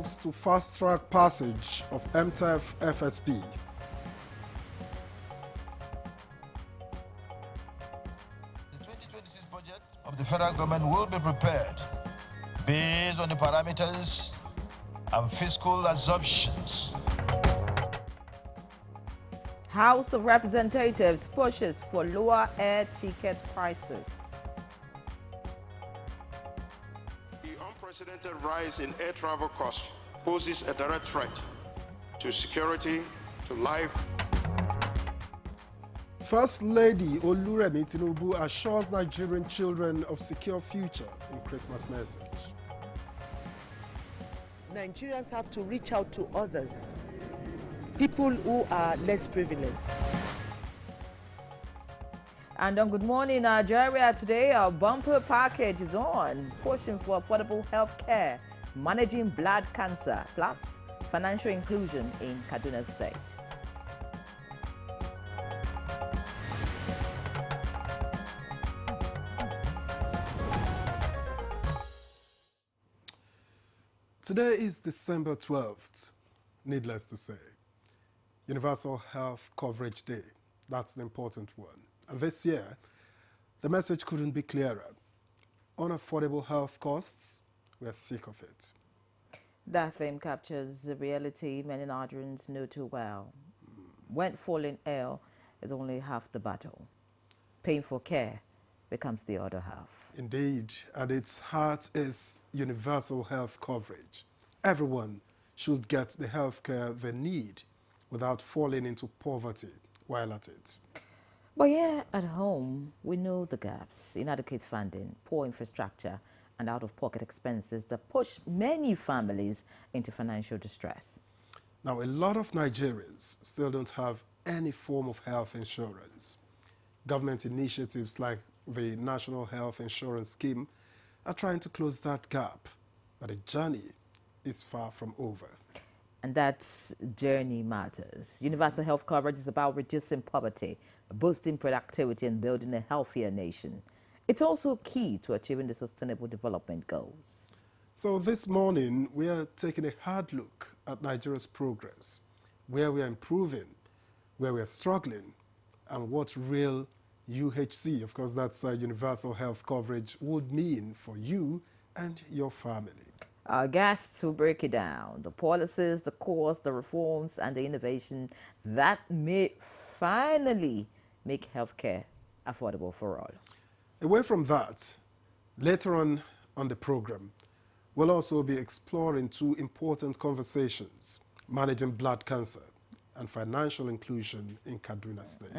moves to fast-track passage of MTF FSP. The 2026 budget of the federal government will be prepared based on the parameters and fiscal assumptions. House of Representatives pushes for lower air ticket prices. The unprecedented rise in air travel costs poses a direct threat to security, to life. First Lady Oluremi Tinubu assures Nigerian children of secure future in Christmas message. Nigerians have to reach out to others, people who are less privileged. And on Good Morning Nigeria today, our bumper package is on, pushing for affordable health care, managing blood cancer, plus financial inclusion in Kaduna State. Today is December 12th, needless to say. Universal Health Coverage Day. That's the important one. And this year, the message couldn't be clearer. Unaffordable health costs, we're sick of it. That theme captures the reality many Nigerians know too well. When falling ill is only half the battle. Paying for care becomes the other half. Indeed, and its heart is universal health coverage. Everyone should get the health care they need without falling into poverty while at it. But here at home, we know the gaps: inadequate funding, poor infrastructure, and out-of-pocket expenses that push many families into financial distress. Now, a lot of Nigerians still don't have any form of health insurance. Government initiatives like the National Health Insurance Scheme are trying to close that gap, but the journey is far from over. And that journey matters. Universal health coverage is about reducing poverty, boosting productivity, and building a healthier nation. It's also key to achieving the Sustainable Development Goals. So this morning, we are taking a hard look at Nigeria's progress, where we are improving, where we are struggling, and what real UHC, of course that's universal health coverage, would mean for you and your family. Our guests will break it down: the policies, the costs, the reforms, and the innovation that may finally make healthcare affordable for all. Away from that, later on the program, we'll also be exploring two important conversations: managing blood cancer and financial inclusion in Kaduna State.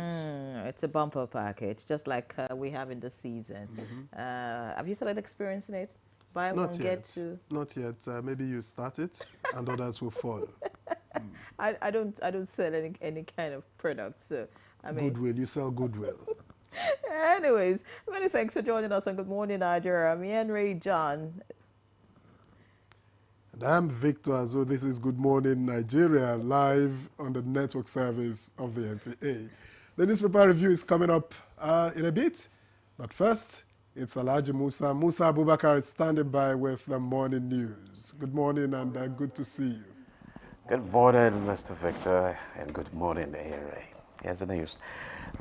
It's a bumper package, just like we have in the season. Have you started experiencing it? Buy one, get two? Not yet. Maybe you start it and others will follow. I don't sell any kind of product, so I mean. Goodwill, you sell goodwill. Anyways, many thanks for joining us on Good Morning Nigeria. I'm Henry John. And I'm Victor, so this is Good Morning Nigeria, live on the network service of the NTA. The newspaper review is coming up in a bit, but first, it's Alhaji Musa. Musa Abubakar is standing by with the morning news. Good morning and good to see you. Good morning, Mr. Victor, and good morning, Henry. Here's the news.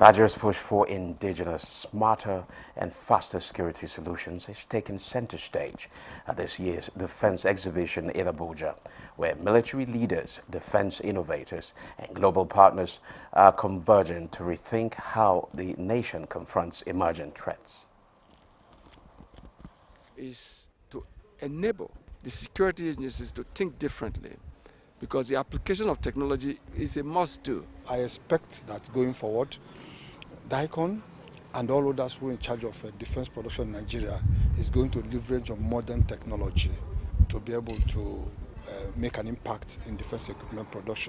Nigeria's push for indigenous, smarter, and faster security solutions is taking center stage at this year's defense exhibition in Abuja, where military leaders, defense innovators, and global partners are converging to rethink how the nation confronts emerging threats. Is to enable the security agencies to think differently, because the application of technology is a must-do. I expect that going forward, DICON and all others who are in charge of defense production in Nigeria is going to leverage on modern technology to be able to make an impact in defense equipment production.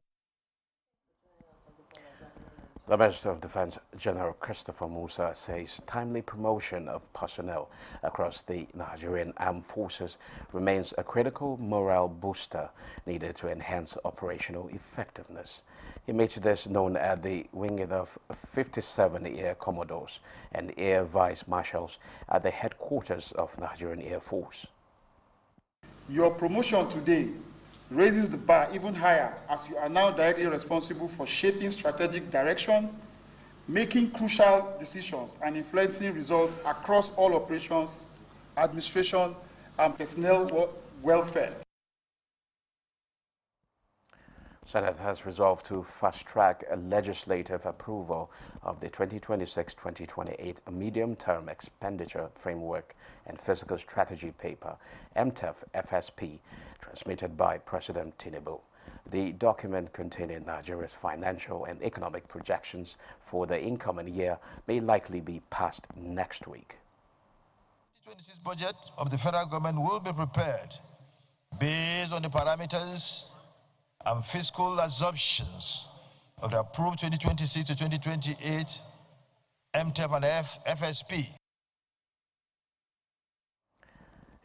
The Minister of Defense, General Christopher Musa, says timely promotion of personnel across the Nigerian Armed Forces remains a critical morale booster needed to enhance operational effectiveness. He made this known at the winging of 57 Air Commodores and Air Vice Marshals at the headquarters of Nigerian Air Force. Your promotion today raises the bar even higher as you are now directly responsible for shaping strategic direction, making crucial decisions, and influencing results across all operations, administration, and personnel welfare. Senate has resolved to fast-track a legislative approval of the 2026-2028 Medium-Term Expenditure Framework and Fiscal Strategy Paper, MTEF-FSP, transmitted by President Tinubu. The document containing Nigeria's financial and economic projections for the incoming year may likely be passed next week. The 2026 budget of the federal government will be prepared based on the parameters and fiscal assumptions of the approved 2026 to 2028 MTEF and FSP.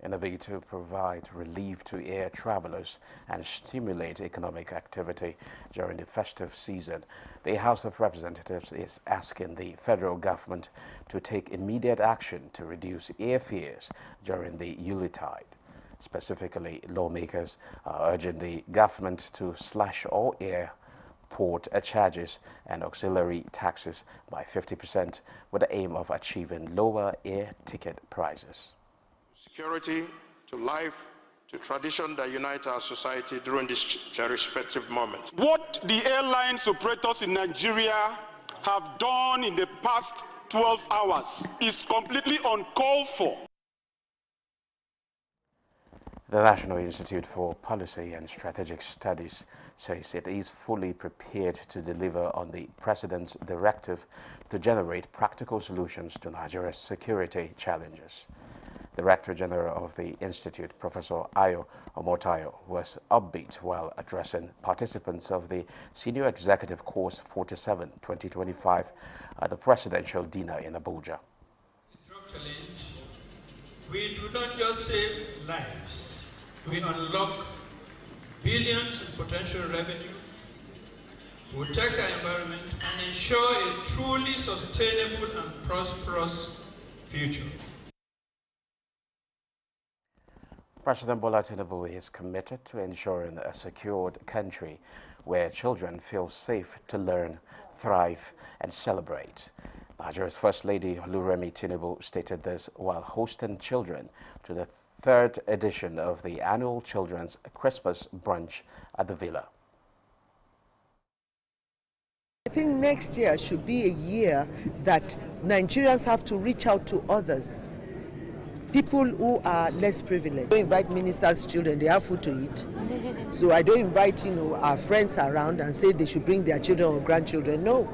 In a bid to provide relief to air travelers and stimulate economic activity during the festive season, the House of Representatives is asking the federal government to take immediate action to reduce airfares during the Yuletide. Specifically, lawmakers are urging the government to slash all airport charges and auxiliary taxes by 50% with the aim of achieving lower air ticket prices. Security, to life, to tradition that unite our society during this cherished festive moment. What the airlines operators in Nigeria have done in the past 12 hours is completely uncalled for. The National Institute for Policy and Strategic Studies says it is fully prepared to deliver on the President's directive to generate practical solutions to Nigeria's security challenges. Director General of the Institute, Professor Ayo Omotayo, was upbeat while addressing participants of the Senior Executive Course 47-2025 at the Presidential Dinner in Abuja. Drug challenge, we do not just save lives, we unlock billions in potential revenue, protect our environment, and ensure a truly sustainable and prosperous future. President Bola Tinubu is committed to ensuring a secured country where children feel safe to learn, thrive, and celebrate. Nigeria's First Lady Oluremi Tinubu stated this while hosting children to the third edition of the annual Children's Christmas Brunch at the Villa. I think next year should be a year that Nigerians have to reach out to others. People who are less privileged. I don't invite ministers' children, they have food to eat. So I don't invite, our friends around and say they should bring their children or grandchildren. No.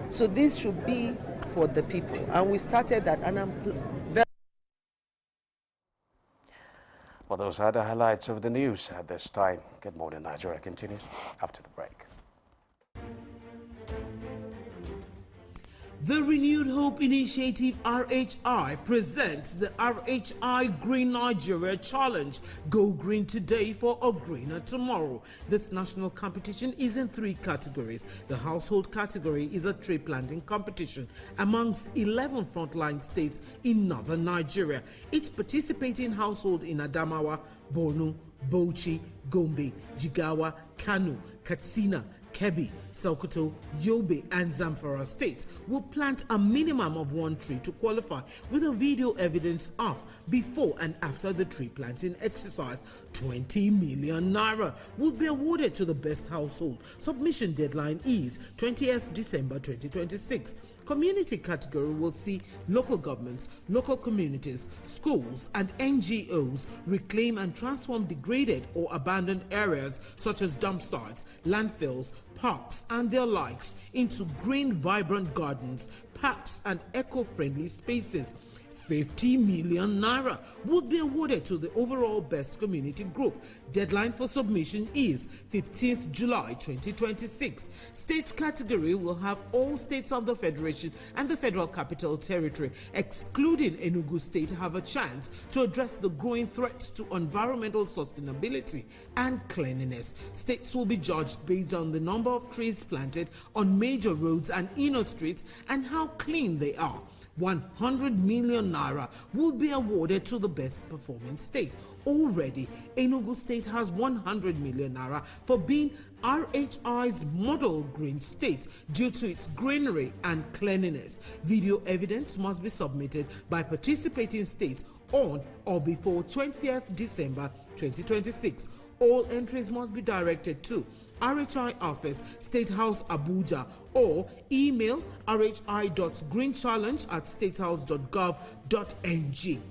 So this should be for the people. And we started that, and I'm very... Well, those are the highlights of the news at this time. Good morning, Nigeria continues after the break. The Renewed Hope Initiative RHI presents the RHI Green Nigeria Challenge. Go green today for a greener tomorrow. This national competition is in 3 categories. The household category is a tree planting competition amongst 11 frontline states in northern Nigeria. Each participating household in Adamawa, Borno, Bauchi, Gombe, Jigawa, Kano, Katsina, Kebbi, Sokoto, Yobe, and Zamfara states will plant a minimum of 1 tree to qualify, with a video evidence of before and after the tree planting exercise. 20 million naira will be awarded to the best household. Submission deadline is 20th December 2026. Community category will see local governments, local communities, schools, and NGOs reclaim and transform degraded or abandoned areas such as dump sites, landfills, parks, and their likes into green, vibrant gardens, parks, and eco-friendly spaces. 50 million naira would be awarded to the overall best community group. Deadline for submission is 15th July 2026. States category will have all states of the Federation and the Federal Capital Territory, excluding Enugu State, have a chance to address the growing threats to environmental sustainability and cleanliness. States will be judged based on the number of trees planted on major roads and inner streets and how clean they are. 100 million naira will be awarded to the best performing state. Already, Enugu State has 100 million naira for being RHI's model green state due to its greenery and cleanliness. Video evidence must be submitted by participating states on or before 20th December 2026. All entries must be directed to RHI Office, State House Abuja, or email rhi.greenchallenge@statehouse.gov.ng.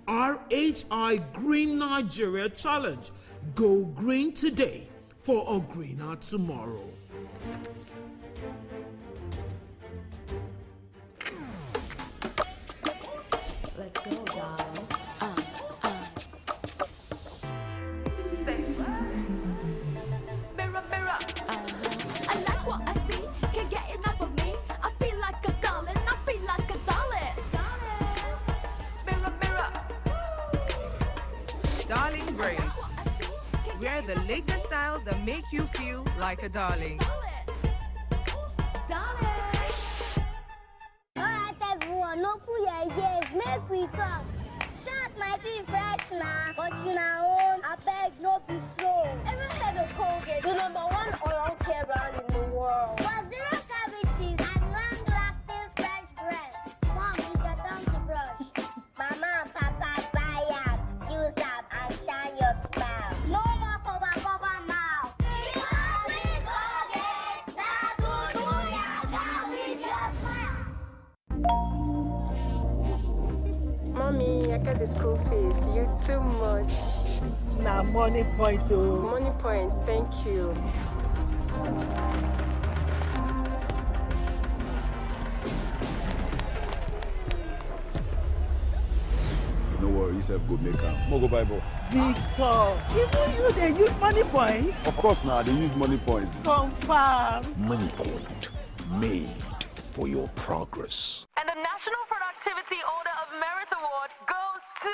RHI Green Nigeria Challenge. Go green today for a greener tomorrow. Let's go, darling. Mirror, mirror. I like what I see. Can't get enough of me. I feel like a darling. I feel like a darling. Mirror, mirror. Darling Braids. Wear the latest styles that make you feel like a darling. Alright everyone, no put your ears, make we talk. Shout my teeth fresh now, but you know own, I beg no be slow. Ever heard of Colgate, the #1 oral care brand in the world? For zero cavities and long-lasting fresh breath. Mom, it's your time to brush. Mama and Papa buy up, use up and shine your smile. No more cover mouth. Mommy, I got the school fees. You're too much. Now, money point, oh. Money points, thank you. No worry, yourself go make am. Mo go buy ball. Victor, even you, they use money point? Of course now, they use money points. Confirm. Money point, made for your progress. And the National Productivity Order of Merit Award goes to...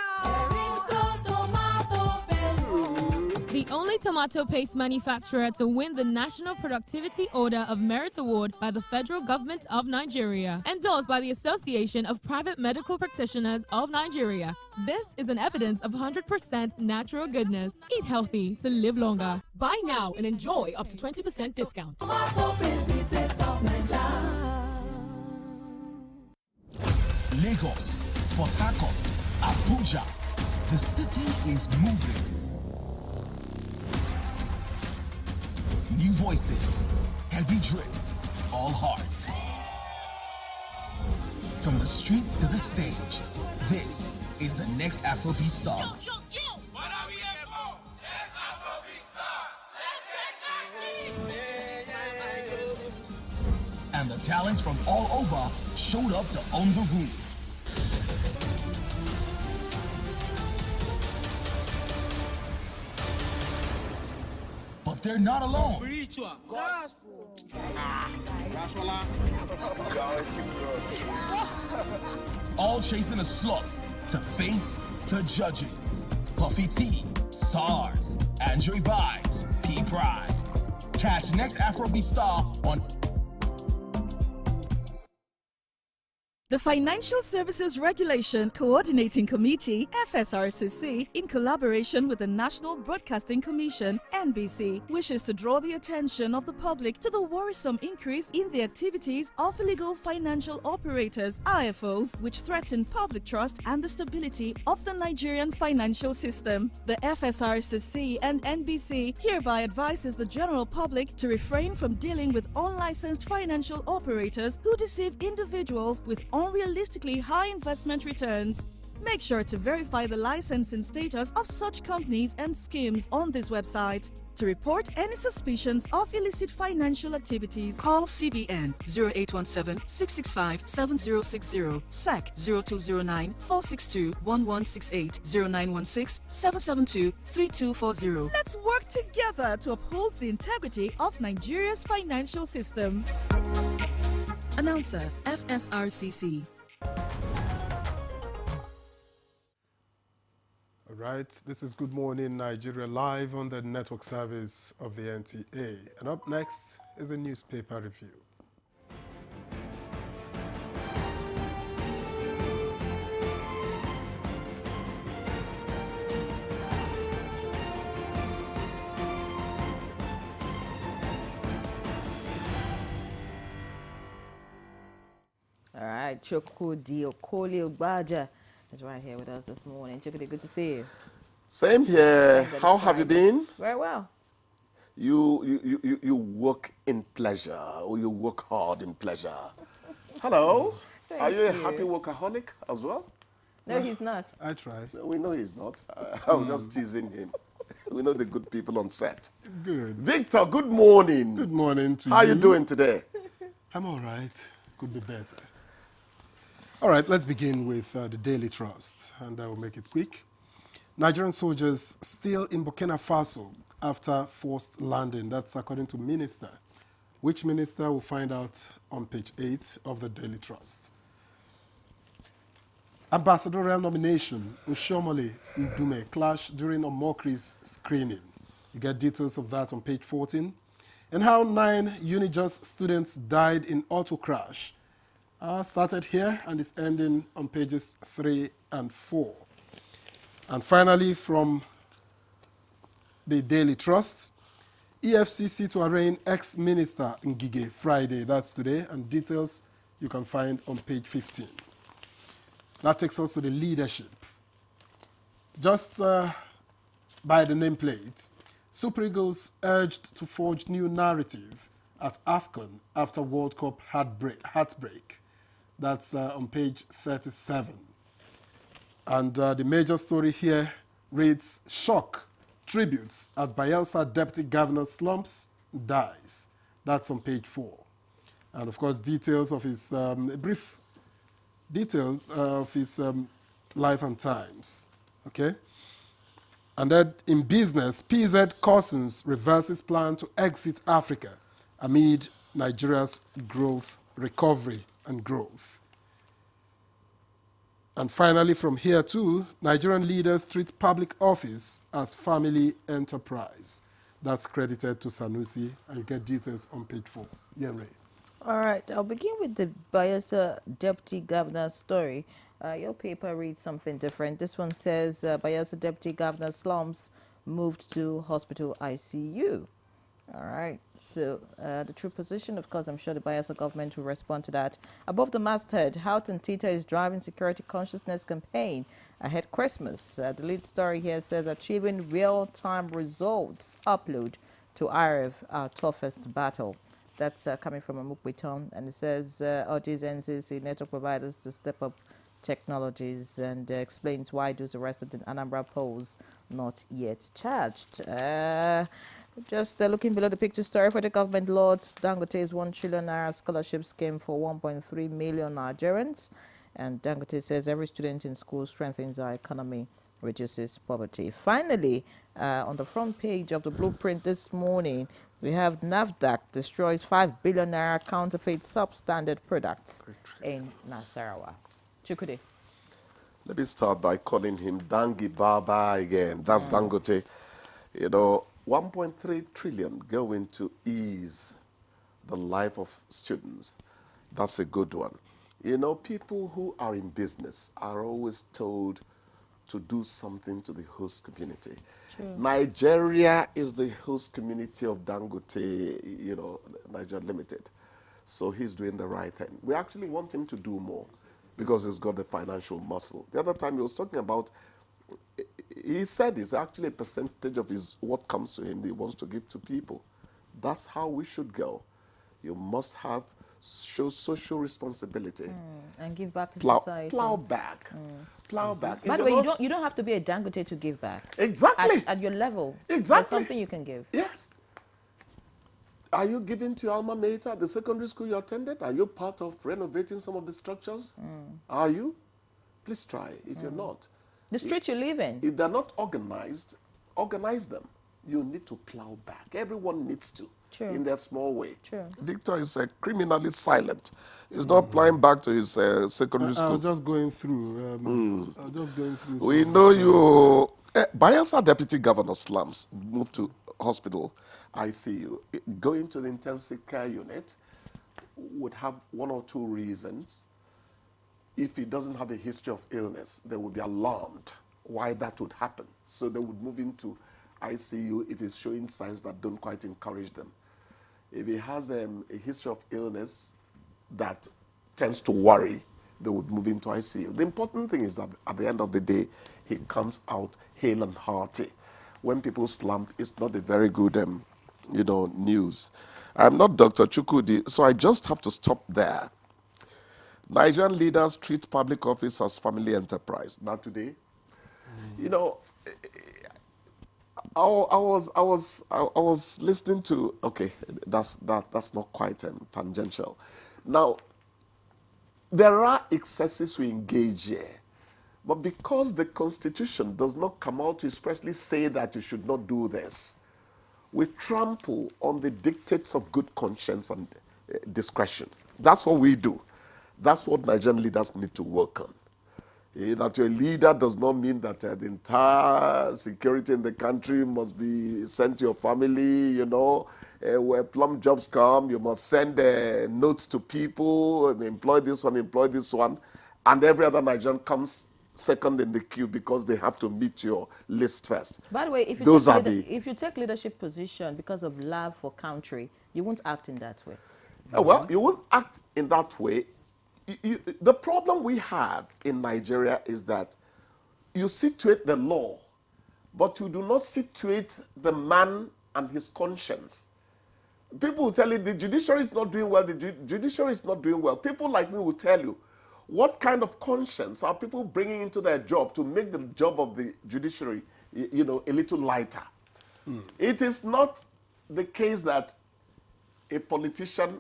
The only tomato paste manufacturer to win the National Productivity Order of Merit Award by the Federal Government of Nigeria, endorsed by the Association of Private Medical Practitioners of Nigeria. This is an evidence of 100% natural goodness. Eat healthy to live longer. Buy now and enjoy up to 20% discount. Tomato paste, the taste of Nigeria. Lagos, Port Harcourt, Abuja. The city is moving. New voices, heavy drip, all heart. From the streets to the stage, this is the next Afrobeat star. Yo, yo, yo! What are we here for? Let's Afrobeat star! Let's get nasty! And the talents from all over showed up to own the room. But they're not alone. Spiritual. Gospel. All chasing a slot to face the judges. Puffy T, SARS, Andre Vibes, P Pride. Catch next Afrobeat star on The Financial Services Regulation Coordinating Committee, FSRCC, in collaboration with the National Broadcasting Commission, NBC, wishes to draw the attention of the public to the worrisome increase in the activities of illegal financial operators, IFOs, which threaten public trust and the stability of the Nigerian financial system. The FSRCC and NBC hereby advises the general public to refrain from dealing with unlicensed financial operators who deceive individuals with unrealistically high investment returns. Make sure to verify the licensing status of such companies and schemes on this website. To report any suspicions of illicit financial activities, call CBN 0817-665-7060, SAC 0209-462-1168, 0916-772-3240. Let's work together to uphold the integrity of Nigeria's financial system. Announcer, FSRCC. All right, this is Good Morning Nigeria live on the network service of the NTA. And up next is a newspaper review. All right, Chukudi Okoli Ogbaja is right here with us this morning. Chukudi, good to see you. Same here. Thank God How it's have you Friday. been? Very well. You work in pleasure, or you work hard in pleasure. Hello. Are you a happy workaholic as well? No, he's not. I try. No, we know he's not. I was just teasing him. We know the good people on set. Good. Victor, good morning. Good morning to you. How are you doing today? I'm all right. Could be better. All right, let's begin with the Daily Trust, and I will make it quick. Nigerian soldiers still in Burkina Faso after forced landing. That's according to minister. Which minister we'll find out on page 8 of the Daily Trust. Ambassadorial nomination, Ushomole Ndume clash during Omokri's screening. You get details of that on page 14. And how 9 Unijust students died in auto crash. Started here and is ending on pages 3 and 4. And finally, from the Daily Trust, EFCC to arraign ex-minister Ngige Friday. That's today, and details you can find on page 15. That takes us to the leadership. Just by the nameplate, Super Eagles urged to forge new narrative at AFCON after World Cup heartbreak. That's on page 37. And the major story here reads, shock tributes as Bayelsa Deputy Governor slumps, dies. That's on page 4. And of course, details of his, brief details of his life and times, okay? And then in business, PZ Cousins reverses plan to exit Africa amid Nigeria's recovery and growth. And finally, from here too, Nigerian leaders treat public office as family enterprise. That's credited to Sanusi, and you get details on page 4. Yeah, Ray. All right, I'll begin with the Bayelsa Deputy Governor story. Your paper reads something different. This one says Bayelsa Deputy Governor slums moved to hospital ICU. All right, so the true position, of course, I'm sure the Bayelsa government will respond to that. Above the masthead, Houghton Tita is driving security consciousness campaign ahead Christmas. The lead story here says achieving real-time results upload to IREV, our toughest battle. That's coming from Amukwiton, and it says urges NCC network providers to step up technologies and explains why those arrested in Anambra polls not yet charged. Just looking below the picture story for the government lords, Dangote's 1 trillion naira scholarship scheme for 1.3 million Nigerians. And Dangote says every student in school strengthens our economy, reduces poverty. Finally, on the front page of the blueprint this morning, we have NAFDAC destroys 5 billion naira counterfeit substandard products in Nasarawa. Chukwudi. Let me start by calling him Dangi Baba again. That's Dangote. You know, 1.3 trillion going to ease the life of students. That's a good one. You know, people who are in business are always told to do something to the host community. True. Nigeria is the host community of Dangote, you know, Nigeria Limited. So he's doing the right thing. We actually want him to do more because he's got the financial muscle. The other time he was talking about, he said it's actually a percentage of what comes to him that he wants to give to people. That's how we should go. You must have social responsibility. And give back to society. Plow back. Plow back. By the way, you don't have to be a Dangote to give back. Exactly. At your level. Exactly. There's something you can give. Yes. Are you giving to your alma mater, the secondary school you attended? Are you part of renovating some of the structures? Are you? Please try if you're not. The street you live in. If they're not organized, organize them. You need to plow back. Everyone needs to. True. In their small way. True. Victor is criminally silent. He's not applying back to his secondary school. I was just going through. I was just going through. We know you. Bayelsa Deputy Governor slums moved to hospital ICU. Going to the intensive care unit would have 1 or 2 reasons. If he doesn't have a history of illness, they would be alarmed why that would happen. So they would move him to ICU if he's showing signs that don't quite encourage them. If he has a history of illness that tends to worry, they would move him to ICU. The important thing is that at the end of the day, he comes out hale and hearty. When people slump, it's not a very good, news. I'm not Dr. Chukudi, so I just have to stop there. Nigerian leaders treat public office as family enterprise. Now today, I was listening to, okay, that's not quite tangential. Now, there are excesses we engage here, but because the Constitution does not come out to expressly say that you should not do this, we trample on the dictates of good conscience and discretion. That's what we do. That's what Nigerian leaders need to work on. That you're a leader does not mean that the entire security in the country must be sent to your family, where plum jobs come, you must send notes to people, employ this one, and every other Nigerian comes second in the queue because they have to meet your list first. By the way, if you take leadership position because of love for country, you won't act in that way. Well, you won't act in that way. The problem we have in Nigeria is that you situate the law, but you do not situate the man and his conscience. People will tell you the judiciary is not doing well, the judiciary is not doing well. People like me will tell you, what kind of conscience are people bringing into their job to make the job of the judiciary, a little lighter? It is not the case that a politician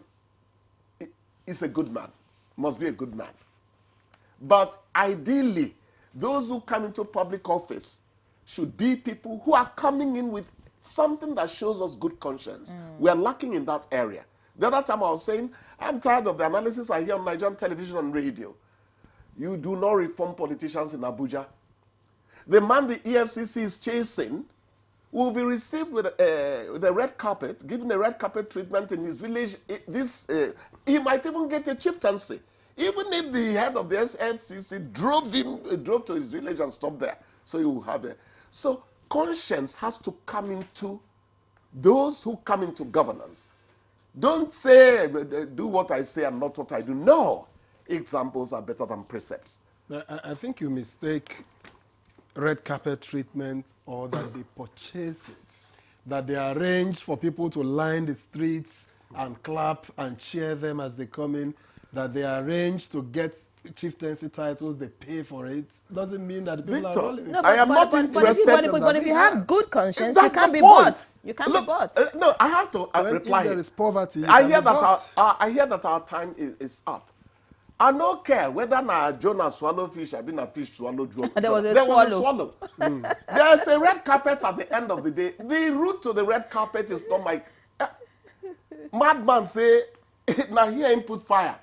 is a good man, must be a good man. But ideally, those who come into public office should be people who are coming in with something that shows us good conscience. We are lacking in that area. The other time I was saying, I'm tired of the analysis I hear on Nigerian television and radio. You do not reform politicians in Abuja. The man the EFCC is chasing will be received with a red carpet, given a red carpet treatment in his village. He might even get a chieftaincy. Even if the head of the FCC drove to his village and stopped there. So you will have it. So conscience has to come into those who come into governance. Don't say, do what I say and not what I do. No. Examples are better than precepts. I think you mistake red carpet treatment or that they purchase it, that they arrange for people to line the streets and clap and cheer them as they come in, that they arrange to get chieftaincy titles, they pay for it, doesn't mean that people are rolling it. No, I am not interested. But if you have good conscience, you can't be bought. You can't be bought. No, I have to reply. If there is poverty, I hear that our time is up. I don't care whether na Jonah swallow fish, I've been a fish swallow Jonah. There was a swallow. There's a red carpet at the end of the day. The route to the red carpet is not my... madman say, now here him put fire.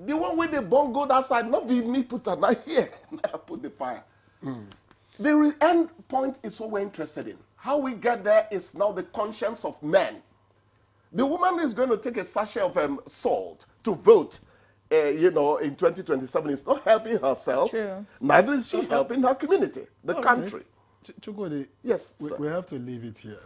The one where the bomb go that side, not be me put it, now here, I put the fire. The end point is what we're interested in. How we get there is now the conscience of men. The woman is going to take a sachet of salt to vote, in 2027. It's not helping herself. True. Neither is she helping her community, the country. Chukudi, yes, we have to leave it here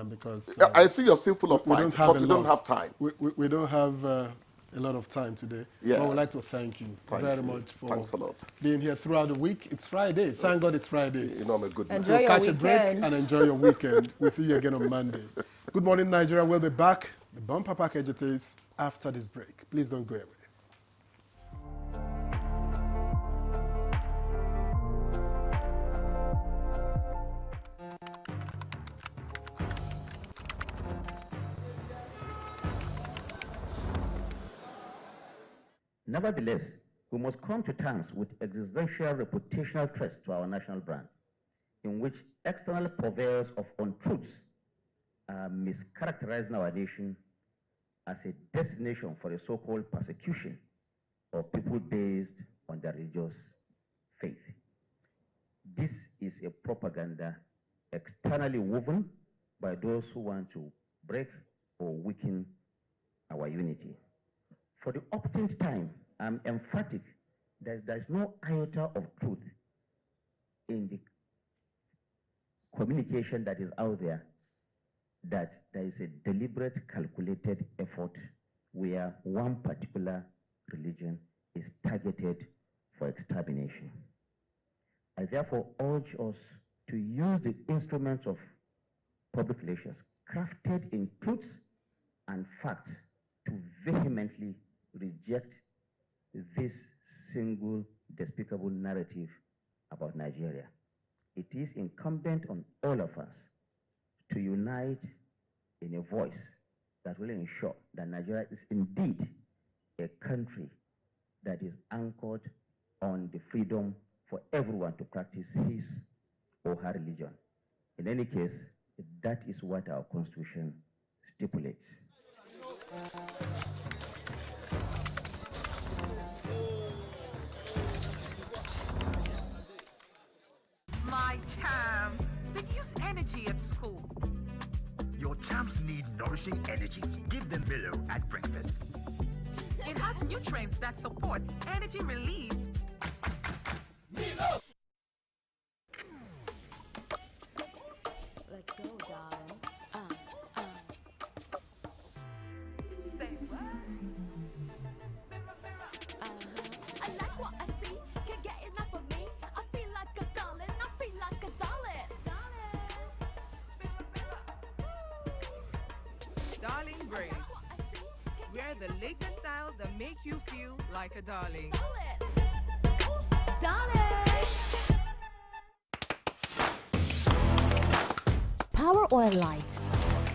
because... I see you're still full of fight, but we don't have time. We don't have a lot of time today. Yes. I would like to thank you very much for Thanks a lot. being here throughout the week. It's Friday. Thank God it's Friday. You know I'm a good man. Enjoy So your catch weekend. a break and enjoy your weekend. We'll see you again on Monday. Good morning, Nigeria. We'll be back. The bumper package it is after this break. Please don't go away. Nevertheless, we must come to terms with existential reputational threats to our national brand, in which external purveyors of untruths are mischaracterizing our nation as a destination for a so-called persecution of people based on their religious faith. This is a propaganda externally woven by those who want to break or weaken our unity. For the umpteenth time, I'm emphatic that there's no iota of truth in the communication that is out there, that there is a deliberate, calculated effort where one particular religion religion is targeted for extermination. I therefore urge us to use the instruments of public relations crafted in truths and facts to vehemently reject this single despicable narrative about Nigeria. It is incumbent on all of us to unite in a voice that will ensure that Nigeria is indeed a country that is anchored on the freedom for everyone to practice his or her religion. In any case, that is what our Constitution stipulates. My champs, they use energy at school. Your champs need nourishing energy. Give them Milo at breakfast. It has nutrients that support energy release. Milo! Let's go, darling. Say what? I like what I see. Can't get enough of me. I feel like a darling. I feel like a darling. Darling Brains. Wear the latest styles that make you feel like a darling. Darling. Power Oil Light.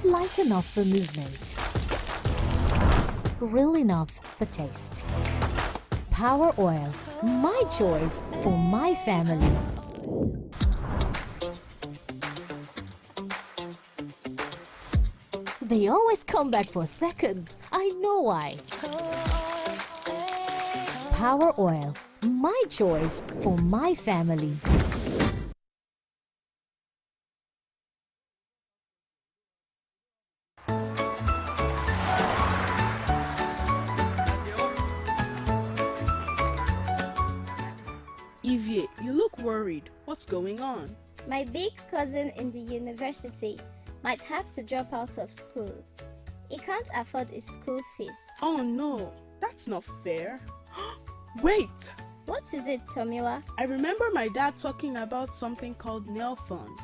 Light enough for movement. Real enough for taste. Power Oil. My choice for my family. They always come back for seconds. I know why. Power Oil. My choice for my family. Evie, you look worried. What's going on? My big cousin in the university might have to drop out of school. He can't afford his school fees. Oh no, that's not fair. Wait! What is it, Tomiwa? I remember my dad talking about something called Nail Fund.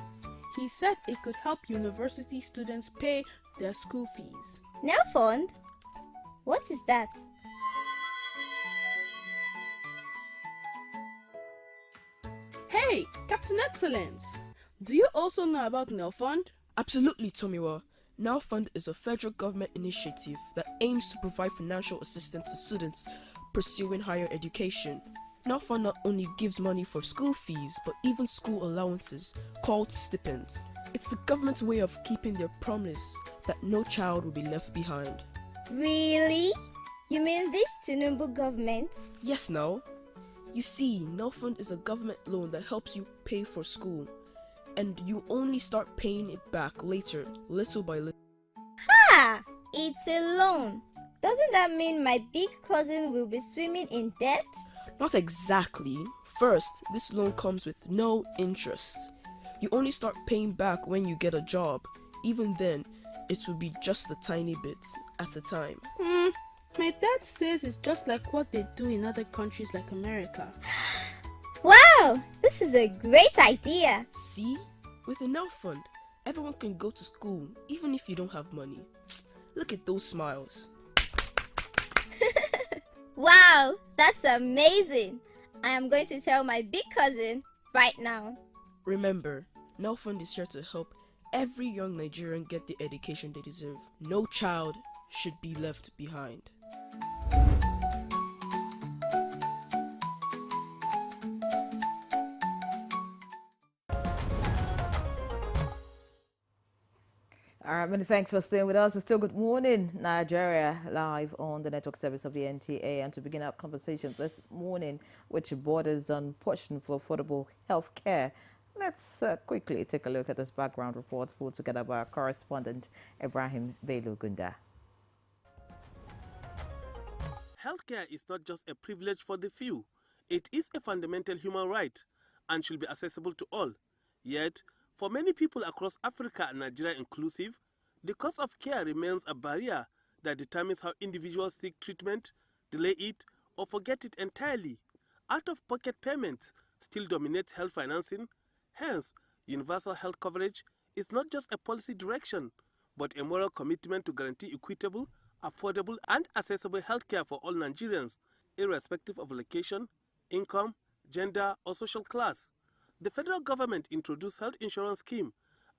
He said it could help university students pay their school fees. Nail Fund? What is that? Hey, Captain Excellence! Do you also know about Nail Fund? Absolutely, Tomiwa. Now Fund is a federal government initiative that aims to provide financial assistance to students pursuing higher education. Now Fund not only gives money for school fees, but even school allowances, called stipends. It's the government's way of keeping their promise that no child will be left behind. Really? You mean this Tinubu government? Yes, now. You see, Now Fund is a government loan that helps you pay for school, and you only start paying it back later, little by little. Ha! It's a loan. Doesn't that mean my big cousin will be swimming in debt? Not exactly. First, this loan comes with no interest. You only start paying back when you get a job. Even then, it will be just a tiny bit at a time. My dad says it's just like what they do in other countries like America. Wow! This is a great idea. See? With a Now Fund, everyone can go to school even if you don't have money. Look at those smiles. Wow! That's amazing. I am going to tell my big cousin right now. Remember, Now Fund is here to help every young Nigerian get the education they deserve. No child should be left behind. All right, many thanks for staying with us. It's still Good Morning Nigeria, live on the network service of the NTA. And to begin our conversation this morning, which borders on pushing for affordable health care, let's quickly take a look at this background report put together by our correspondent, Ibrahim Bello Gunda. Healthcare is not just a privilege for the few. It is a fundamental human right and should be accessible to all. Yet, for many people across Africa and Nigeria inclusive, the cost of care remains a barrier that determines how individuals seek treatment, delay it, or forget it entirely. Out-of-pocket payments still dominate health financing. Hence, universal health coverage is not just a policy direction, but a moral commitment to guarantee equitable, affordable, and accessible healthcare for all Nigerians, irrespective of location, income, gender, or social class. The federal government introduced health insurance scheme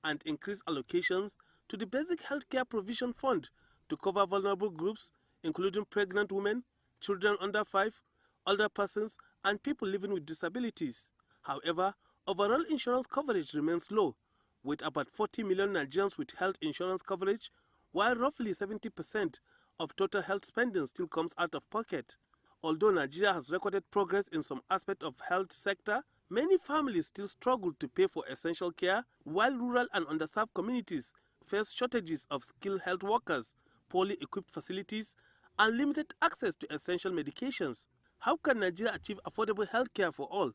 and increased allocations to the Basic Healthcare Provision Fund to cover vulnerable groups, including pregnant women, children under 5, older persons, and people living with disabilities. However, overall insurance coverage remains low, with about 40 million Nigerians with health insurance coverage, while roughly 70% of total health spending still comes out of pocket. Although Nigeria has recorded progress in some aspects of health sector, many families still struggle to pay for essential care, while rural and underserved communities face shortages of skilled health workers, poorly equipped facilities, and limited access to essential medications. How can Nigeria achieve affordable health care for all?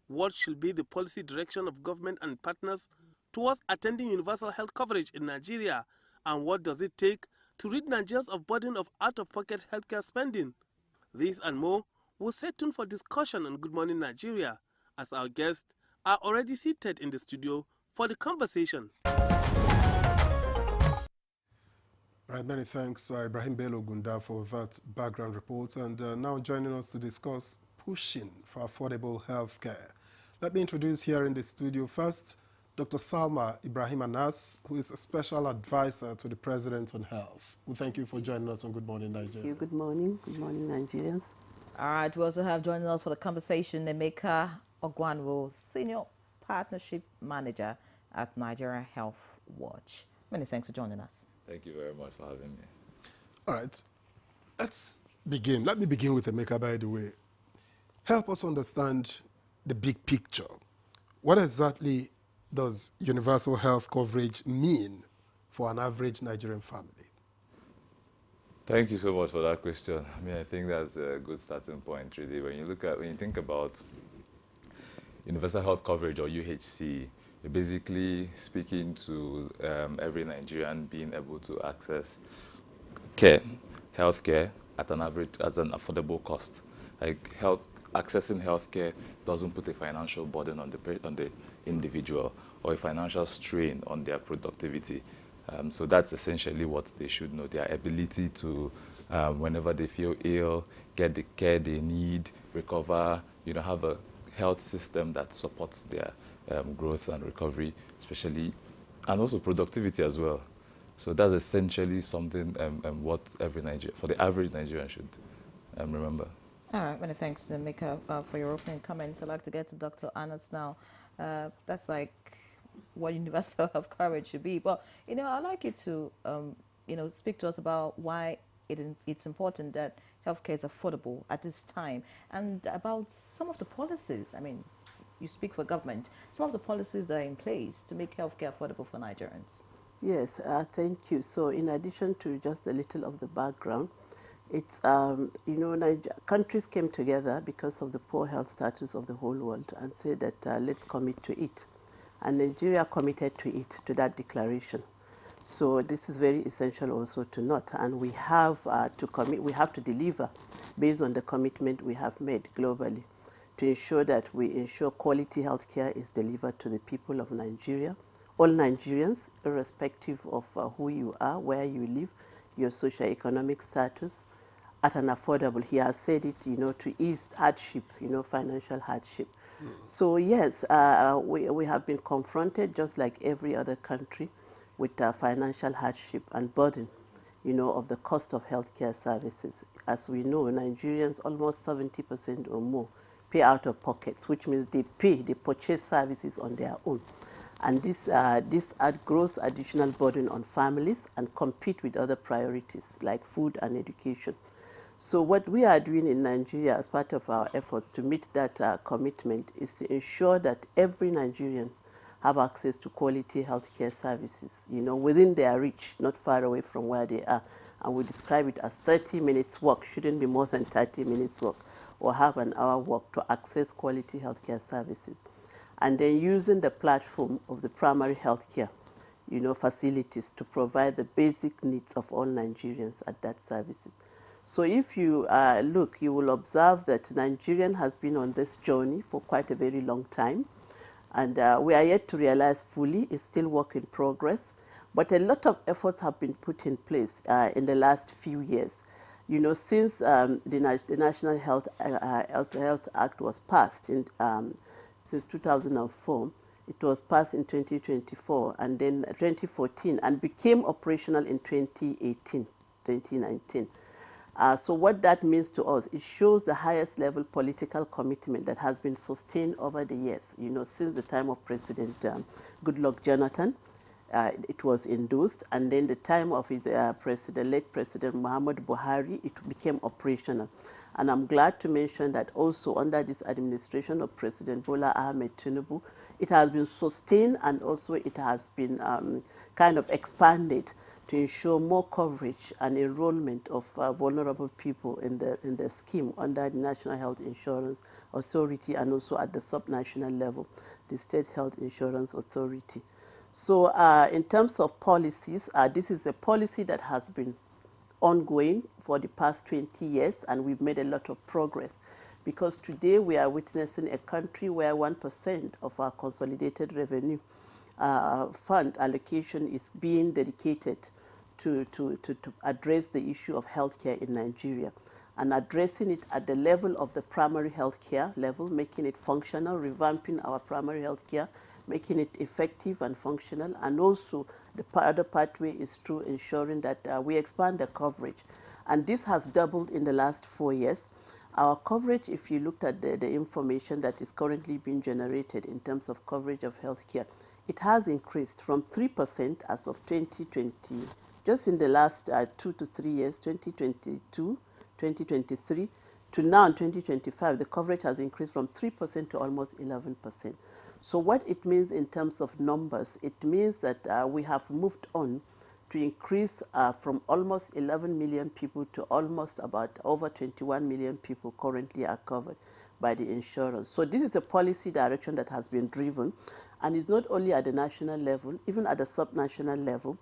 What should be the policy direction of government and partners towards attending universal health coverage in Nigeria? And what does it take to rid Nigerians of burden of out-of-pocket healthcare spending? This and more will stay tuned for discussion on Good Morning Nigeria, as our guests are already seated in the studio for the conversation. Right, many thanks, Ibrahim Bello Gunda, for that background report. And now joining us to discuss pushing for affordable health care. Let me introduce here in the studio first Dr. Salma Ibrahim Anas, who is a special advisor to the President on Health. We thank you for joining us on Good Morning Nigeria. Thank you. Good morning. Good morning, Nigerians. All right, we also have joining us for the conversation Emeka Ogwanwo, Senior Partnership Manager at Nigeria Health Watch. Many thanks for joining us. Thank you very much for having me. All right, let's begin. Let me begin with Emeka, by the way. Help us understand the big picture. What exactly does universal health coverage mean for an average Nigerian family? Thank you so much for that question. I mean, I think that's a good starting point, really. When you think about universal health coverage, or UHC, you're basically speaking to every Nigerian being able to access healthcare at an affordable cost. Like accessing healthcare doesn't put a financial burden on the individual or a financial strain on their productivity. So that's essentially what they should know, their ability to, whenever they feel ill, get the care they need, recover, have a health system that supports their growth and recovery, especially, and also productivity as well. So that's essentially something what for the average Nigerian should remember. All right, many thanks, Emeka, for your opening comments. I'd like to get to Dr. Anas now. That's like what universal health coverage should be. But, I'd like you to, speak to us about why it's important that healthcare is affordable at this time, and about some of the policies. I mean, you speak for government. Some of the policies that are in place to make healthcare affordable for Nigerians. Yes, thank you. So in addition to just a little of the background, it's, countries came together because of the poor health status of the whole world and said that let's commit to it. And Nigeria committed to it, to that declaration. So this is very essential also to note. And we have to commit, we have to deliver based on the commitment we have made globally to ensure that we ensure quality health care is delivered to the people of Nigeria, all Nigerians, irrespective of who you are, where you live, your socioeconomic status, at an affordable, he has said it, to ease hardship, financial hardship. So yes, we have been confronted, just like every other country, with financial hardship and burden, of the cost of healthcare services. As we know, Nigerians, almost 70% or more, pay out of pockets, which means they purchase services on their own. And this gross additional burden on families and compete with other priorities like food and education. So what we are doing in Nigeria as part of our efforts to meet that commitment is to ensure that every Nigerian have access to quality healthcare services, within their reach, not far away from where they are. And we describe it as 30 minutes walk, shouldn't be more than 30 minutes walk, or half an hour walk to access quality healthcare services. And then using the platform of the primary healthcare, facilities to provide the basic needs of all Nigerians at that services. So if you look, you will observe that Nigerian has been on this journey for quite a very long time. And we are yet to realize fully, it's still work in progress. But a lot of efforts have been put in place in the last few years. You know, since the National Health Act was passed since 2004, it was passed in 2024 and then 2014 and became operational in 2019. So what that means to us, it shows the highest level political commitment that has been sustained over the years. You know, since the time of President Goodluck Jonathan, it was endorsed, and then the time of his late President Muhammad Buhari, it became operational. And I'm glad to mention that also under this administration of President Bola Ahmed Tinubu, it has been sustained and also it has been kind of expanded to ensure more coverage and enrollment of vulnerable people in the scheme under the National Health Insurance Authority and also at the subnational level, the State Health Insurance Authority. So in terms of policies, this is a policy that has been ongoing for the past 20 years, and we've made a lot of progress because today we are witnessing a country where 1% of our consolidated revenue fund allocation is being dedicated to address the issue of healthcare in Nigeria and addressing it at the level of the primary healthcare level, making it functional, revamping our primary healthcare, making it effective and functional, and also the other pathway is through ensuring that we expand the coverage. And this has doubled in the last 4 years. Our coverage, if you looked at the information that is currently being generated in terms of coverage of healthcare, it has increased from 3% as of 2020, just in the last 2 to 3 years, 2022, 2023, to now in 2025, the coverage has increased from 3% to almost 11%. So what it means in terms of numbers, it means that we have moved on to increase from almost 11 million people to almost about over 21 million people currently are covered by the insurance. So this is a policy direction that has been driven, and it's not only at the national level, even at the subnational level.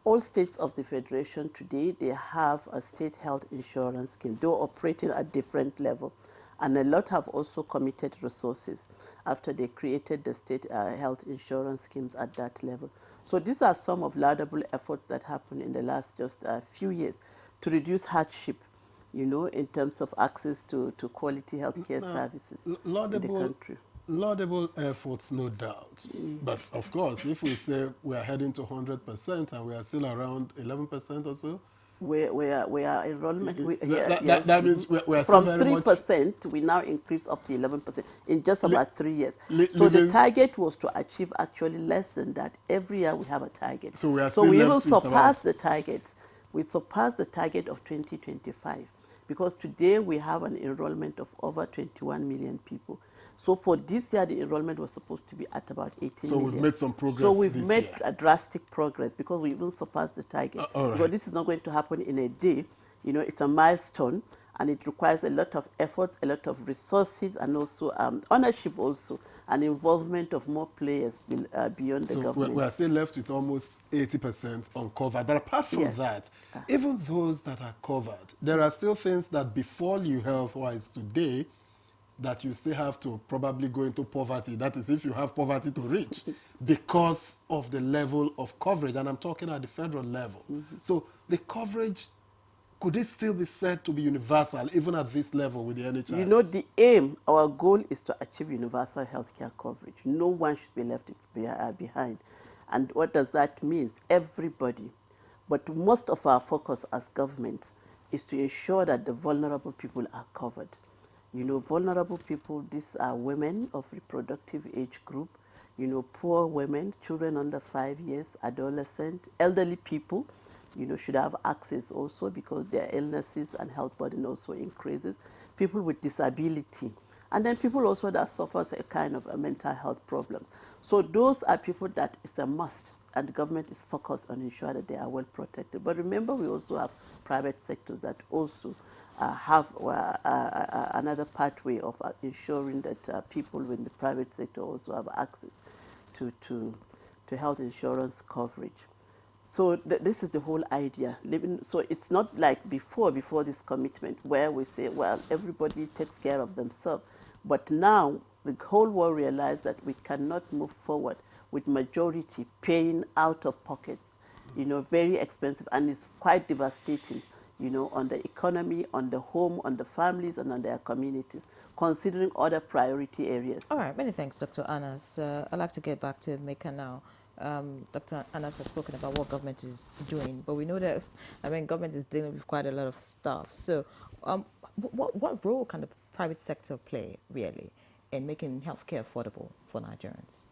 All states of the Federation today, they have a state health insurance scheme, though operating at different level. And a lot have also committed resources after they created the state health insurance schemes at that level. So these are some of laudable efforts that happened in the last just few years to reduce hardship, you know, in terms of access to quality healthcare services in the country. Laudable efforts, no doubt. But of course, if we say we are heading to 100% and we are still around 11% or so, we are enrollment. That means we are from still very 3%, we now increase up to 11% in just about 3 years. So the target was to achieve actually less than that. Every year we have a target. So we are so still we left will with surpass about the target. We surpass the target of 2025 because today we have an enrollment of over 21 million people. So for this year, the enrollment was supposed to be at about 18 so million. we've made some progress. So we've this made year. a drastic progress because we even surpassed the target. All right. Because this is not going to happen in a day. You know, it's a milestone, and it requires a lot of efforts, a lot of resources, and also ownership also, and involvement of more players beyond the government. So we are still left with almost 80% uncovered. But apart from that, even those that are covered, there are still things that befall you health-wise today that you still have to probably go into poverty. That is, if you have poverty to reach, because of the level of coverage. And I'm talking at the federal level. So the coverage, could it still be said to be universal, even at this level with the NHS? You know, the aim, our goal is to achieve universal healthcare coverage. No one should be left behind. And what does that mean? Everybody. But most of our focus as government is to ensure that the vulnerable people are covered. You know, vulnerable people, these are women of reproductive age group, you know, poor women, children under 5 years, adolescent, elderly people, you know, should have access also because their illnesses and health burden also increases. People with disability. And then people also that suffers a kind of a mental health problems. So those are people that is a must, and the government is focused on ensuring that they are well protected. But remember, we also have private sectors that also have another pathway of ensuring that people in the private sector also have access to health insurance coverage. So this is the whole idea. So it's not like before this commitment where we say, well, everybody takes care of themselves. But now the whole world realized that we cannot move forward with majority paying out of pockets, very expensive, and it's quite devastating, on the economy, on the home, on the families, and on their communities, considering other priority areas. All right, many thanks, Dr. Anas. I'd like to get back to Mecca now. Dr. Anas has spoken about what government is doing, but we know that, government is dealing with quite a lot of stuff. So what role can the private sector play, really, in making healthcare affordable for Nigerians?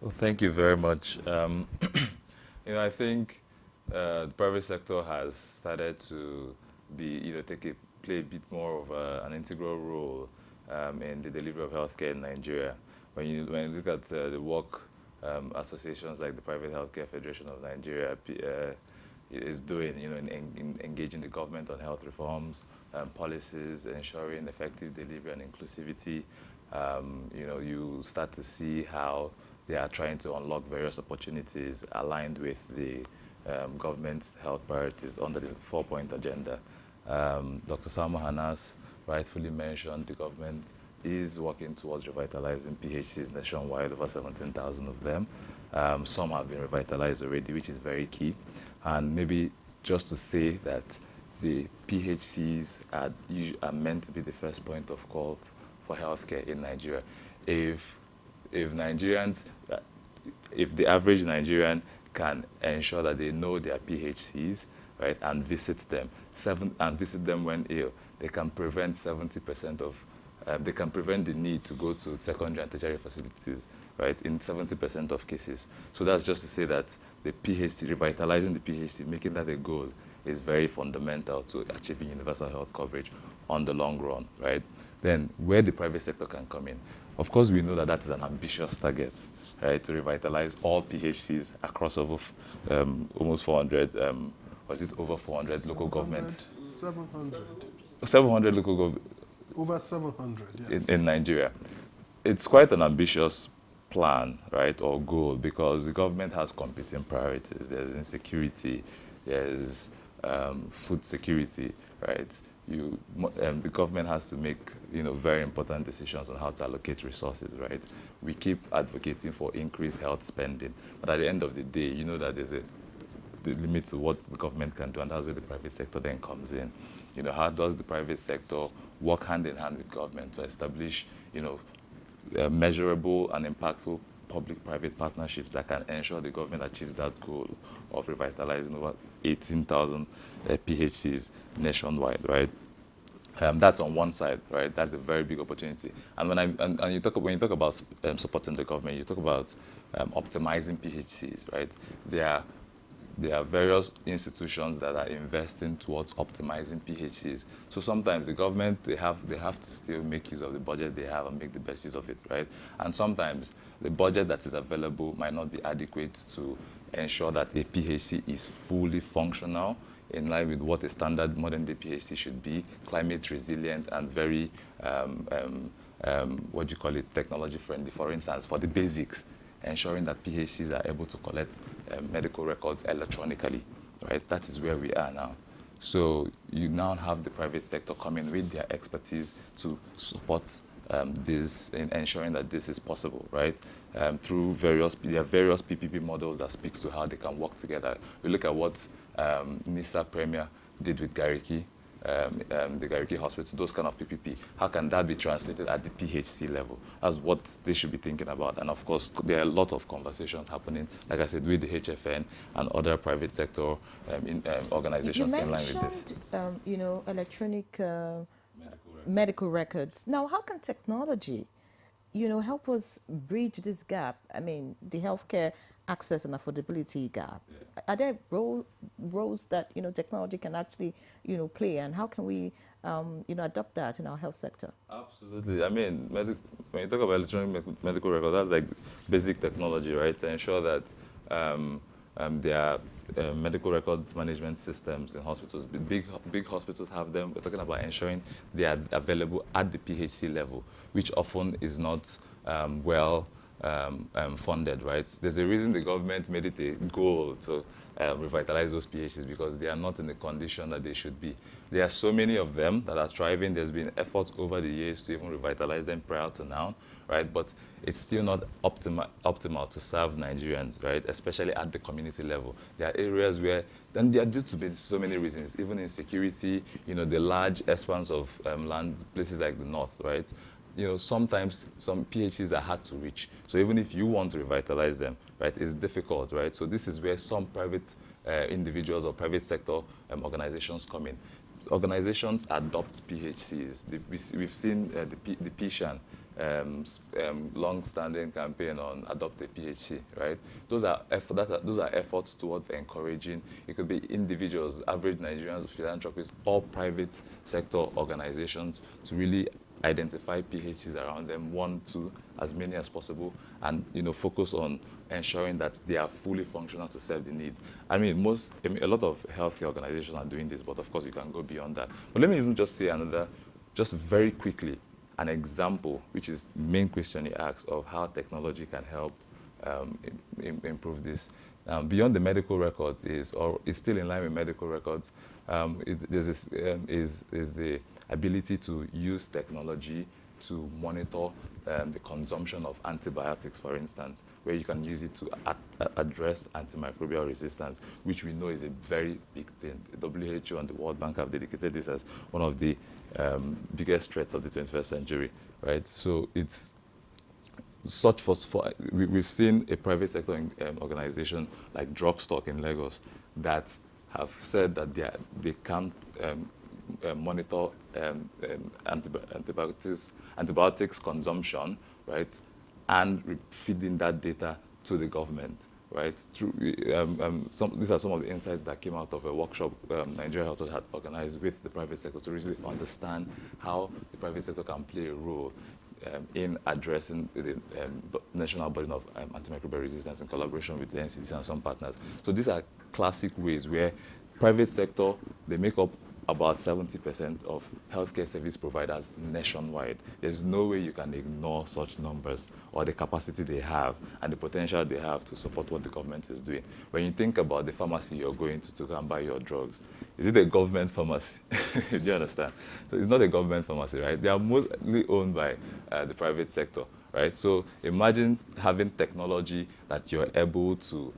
Well, thank you very much. I think the private sector has started to play a bit more of an integral role in the delivery of healthcare in Nigeria. When you look at the work associations like the Private Healthcare Federation of Nigeria is doing, in engaging the government on health reforms, policies, ensuring effective delivery and inclusivity. You start to see how they are trying to unlock various opportunities aligned with the government's health priorities under the 4-point agenda. Dr. Salma Hanas rightfully mentioned the government is working towards revitalizing PHCs nationwide, over 17,000 of them. Some have been revitalized already, which is very key. And maybe just to say that the PHCs are meant to be the first point of call for healthcare in Nigeria. If Nigerians, if the average Nigerian can ensure that they know their PHCs, right, and visit them when ill, they can prevent 70% of they can prevent the need to go to secondary and tertiary facilities, right, in 70% of cases. So that's just to say that the PHC, revitalizing the PHC, making that a goal is very fundamental to achieving universal health coverage on the long run, right? Then where the private sector can come in. Of course, we know that that is an ambitious target, right, to revitalize all PHCs across over almost 400, was it over 400 local government? 700. 700 local government. Over 700, yes. In Nigeria. It's quite an ambitious plan, right, or goal, because the government has competing priorities. There's insecurity, there's food security, right? The government has to make, very important decisions on how to allocate resources, right? We keep advocating for increased health spending, but at the end of the day, you know that there's the limit to what the government can do, and that's where the private sector then comes in. How does the private sector work hand in hand with government to establish, measurable and impactful public-private partnerships that can ensure the government achieves that goal of revitalizing over 18,000 PHCs nationwide, right? That's on one side, right? That's a very big opportunity. And when you talk about supporting the government, you talk about optimizing PHCs, right? There are various institutions that are investing towards optimizing PHCs. So sometimes the government, they have to still make use of the budget they have and make the best use of it, right? And sometimes the budget that is available might not be adequate to ensure that a PHC is fully functional in line with what a standard modern day PHC should be, climate resilient and very, technology friendly. For instance, for the basics, ensuring that PHCs are able to collect medical records electronically, right? That is where we are now. So you now have the private sector coming with their expertise to support this in ensuring that this is possible, right? Through there are various PPP models that speaks to how they can work together. We look at what NISA Premier did with Gariki, the Gariki Hospital, those kind of PPP. How can that be translated at the PHC level? That's what they should be thinking about. And of course, there are a lot of conversations happening, like I said, with the HFN and other private sector organizations in line with this. You mentioned, electronic medical records. Now, how can technology, help us bridge this gap? I mean, the healthcare access and affordability gap. Yeah. Are there roles that technology can actually play, and how can we adopt that in our health sector? Absolutely. I mean, when you talk about electronic medical record, that's like basic technology, right? To ensure that there are medical records management systems in hospitals. Big hospitals have them. We're talking about ensuring they are available at the PHC level, which often is not funded, right? There's a reason the government made it a goal to revitalize those PHCs because they are not in the condition that they should be. There are so many of them that are thriving. There's been efforts over the years to even revitalize them prior to now, right? But it's still not optimal to serve Nigerians, right? Especially at the community level. There are areas where, then there are due to be so many reasons, even insecurity, you know, the large expanse of land, places like the north, right? You know, sometimes some PHCs are hard to reach. So even if you want to revitalize them, right, it's difficult, right? So this is where some private individuals or private sector organizations come in. Organizations adopt PHCs. We've seen the PSHAN long-standing campaign on adopt a PHC, right? Those are efforts towards encouraging. It could be individuals, average Nigerians, philanthropists, or private sector organizations to really identify PHCs around them, 1, 2, as many as possible, and focus on ensuring that they are fully functional to serve the needs. I mean, a lot of healthcare organizations are doing this, but of course you can go beyond that. But let me even just say just very quickly, an example, which is the main question he asks of how technology can help improve this. Beyond the medical records is still in line with medical records. Is the ability to use technology to monitor the consumption of antibiotics, for instance, where you can use it to address antimicrobial resistance, which we know is a very big thing. The WHO and the World Bank have dedicated this as one of the biggest threats of the 21st century, right? So it's we've seen a private sector organization like Drugstock in Lagos that have said that they can't monitor antibiotics consumption, right, and feeding that data to the government, right? These are some of the insights that came out of a workshop Nigeria Health had organized with the private sector to really understand how the private sector can play a role in addressing the national burden of antimicrobial resistance in collaboration with the NCDC and some partners. So these are classic ways where private sector, they make up about 70% of healthcare service providers nationwide. There's no way you can ignore such numbers or the capacity they have and the potential they have to support what the government is doing. When you think about the pharmacy you're going to go and buy your drugs, is it a government pharmacy? Do you understand? So it's not a government pharmacy, right? They are mostly owned by the private sector, right? So imagine having technology that you're able to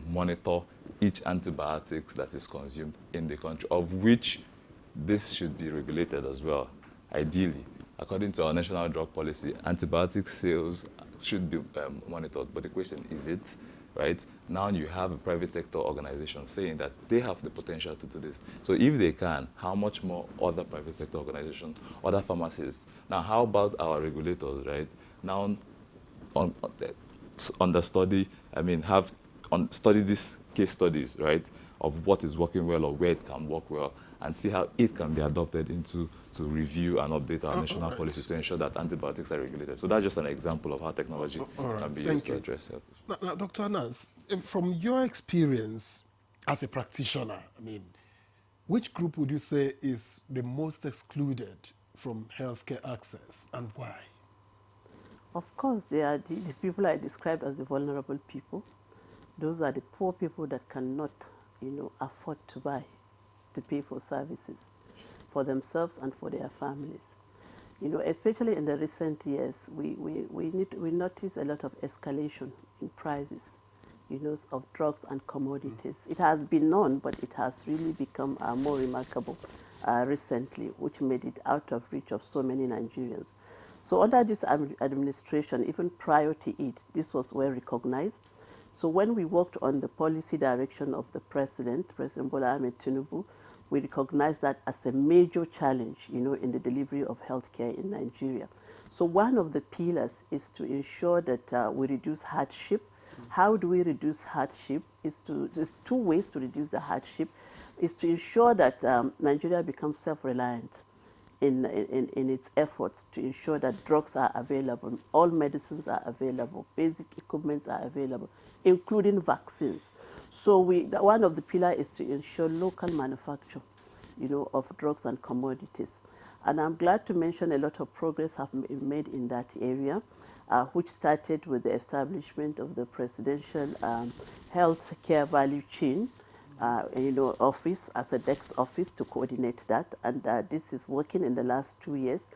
monitor each antibiotics that is consumed in the country, of which this should be regulated as well. Ideally, according to our national drug policy, antibiotic sales should be monitored. But the question is it, right? Now you have a private sector organization saying that they have the potential to do this. So if they can, how much more other private sector organizations, other pharmacists? Now, how about our regulators, right? Now, study these case studies, right, of what is working well or where it can work well, and see how it can be adopted to review and update our national policy to ensure that antibiotics are regulated. So that's just an example of how technology can be used to address health issues. Now, Dr. Anas, from your experience as a practitioner, I mean, which group would you say is the most excluded from healthcare access, and why? Of course, they are the people I described as the vulnerable people. Those are the poor people that cannot, afford to pay for services for themselves and for their families. Especially in the recent years, we notice a lot of escalation in prices, of drugs and commodities. It has been known, but it has really become more remarkable recently, which made it out of reach of so many Nigerians. So under this administration, even prior to it, this was well recognized. So when we worked on the policy direction of the President Bola Ahmed Tinubu, we recognized that as a major challenge, in the delivery of healthcare in Nigeria. So one of the pillars is to ensure that we reduce hardship. How do we reduce hardship? There's two ways to reduce the hardship. Is to ensure that Nigeria becomes self-reliant in its efforts to ensure that drugs are available, all medicines are available, basic equipment are available, including vaccines. So one of the pillars is to ensure local manufacture, of drugs and commodities. And I'm glad to mention a lot of progress have been made in that area, which started with the establishment of the Presidential Health Care Value Chain office as a DEX office to coordinate that. And this is working in the last 2 years.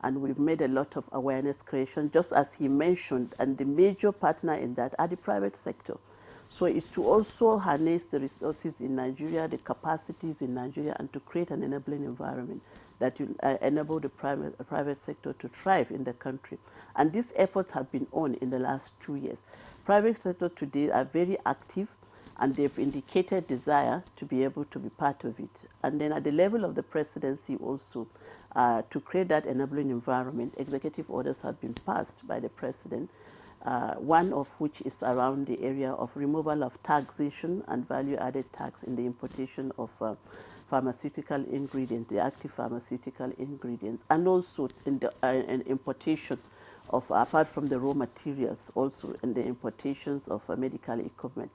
And we've made a lot of awareness creation, just as he mentioned, and the major partner in that are the private sector. So it's to also harness the resources in Nigeria, the capacities in Nigeria, and to create an enabling environment that will enable the private sector to thrive in the country. And these efforts have been on in the last 2 years. Private sector today are very active, and they've indicated desire to be able to be part of it. And then at the level of the presidency also, to create that enabling environment, executive orders have been passed by the president, one of which is around the area of removal of taxation and value-added tax in the importation of pharmaceutical ingredients, the active pharmaceutical ingredients, and also in the importation of, apart from the raw materials, also in the importations of medical equipment.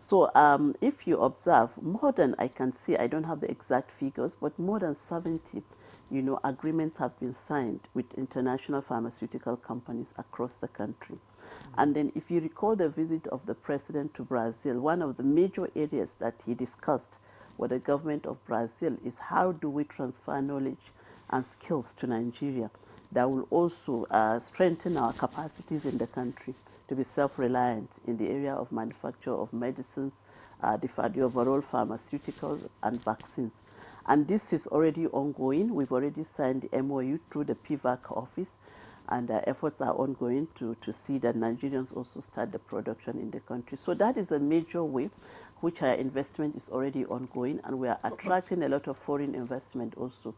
So if you observe, more than, I can see, I don't have the exact figures, but more than 70 agreements have been signed with international pharmaceutical companies across the country. And then if you recall the visit of the president to Brazil, one of the major areas that he discussed with the government of Brazil is how do we transfer knowledge and skills to Nigeria that will also strengthen our capacities in the country to be self-reliant in the area of manufacture of medicines, the overall pharmaceuticals and vaccines. And this is already ongoing. We've already signed the MOU through the PVAC office, and efforts are ongoing to see that Nigerians also start the production in the country. So that is a major way which our investment is already ongoing, and we are attracting a lot of foreign investment also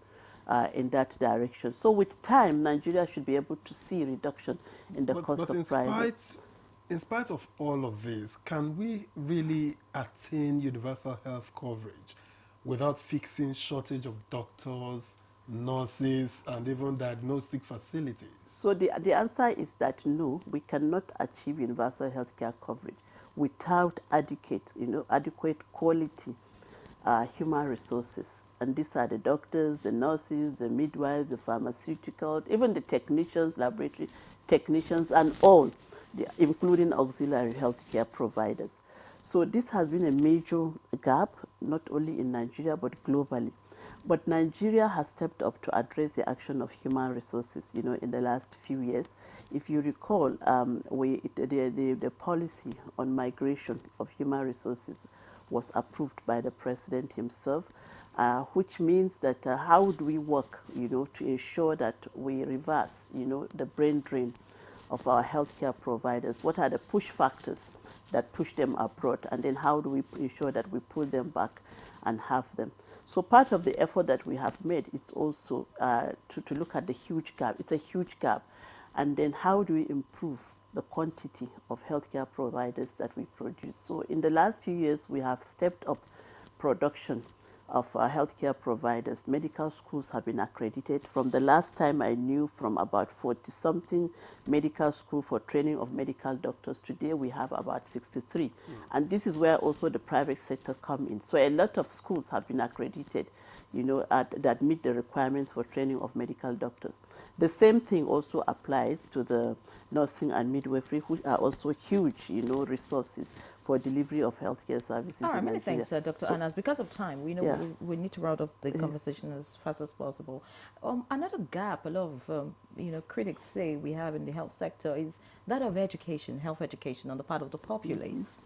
in that direction. So with time, Nigeria should be able to see a reduction in the cost of private. In spite of all of this, can we really attain universal health coverage without fixing shortage of doctors, nurses, and even diagnostic facilities? So the answer is that no, we cannot achieve universal health care coverage without adequate quality human resources. And these are the doctors, the nurses, the midwives, the pharmaceuticals, even the technicians, laboratory technicians, and all, including auxiliary healthcare providers. So this has been a major gap, not only in Nigeria, but globally. But Nigeria has stepped up to address the action of human resources, in the last few years. If you recall, the policy on migration of human resources was approved by the president himself, which means that how do we work, to ensure that we reverse, the brain drain of our healthcare providers? What are the push factors that push them abroad? And then how do we ensure that we pull them back and have them? So part of the effort that we have made, it's also to look at the huge gap. It's a huge gap. And then how do we improve the quantity of healthcare providers that we produce? So in the last few years, we have stepped up production of healthcare providers. Medical schools have been accredited. From the last time I knew, from about 40-something medical school for training of medical doctors, today we have about 63. And this is where also the private sector come in. So a lot of schools have been accredited, that meet the requirements for training of medical doctors. The same thing also applies to the nursing and midwifery, which are also huge, resources for delivery of healthcare services. All right, in many Nigeria. thanks, Dr. Anas. Because of time, we know we need to round up the conversation as fast as possible. Another gap, a lot of critics say we have in the health sector is that of education, health education on the part of the populace.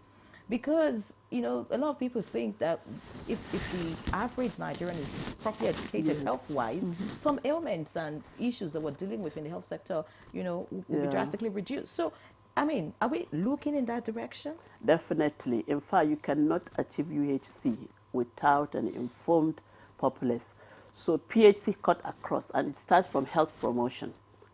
Because, a lot of people think that if the average Nigerian is properly educated health-wise, some ailments and issues that we're dealing with in the health sector, will be drastically reduced. So, are we looking in that direction? Definitely. In fact, you cannot achieve UHC without an informed populace. So PHC cut across, and it starts from health promotion.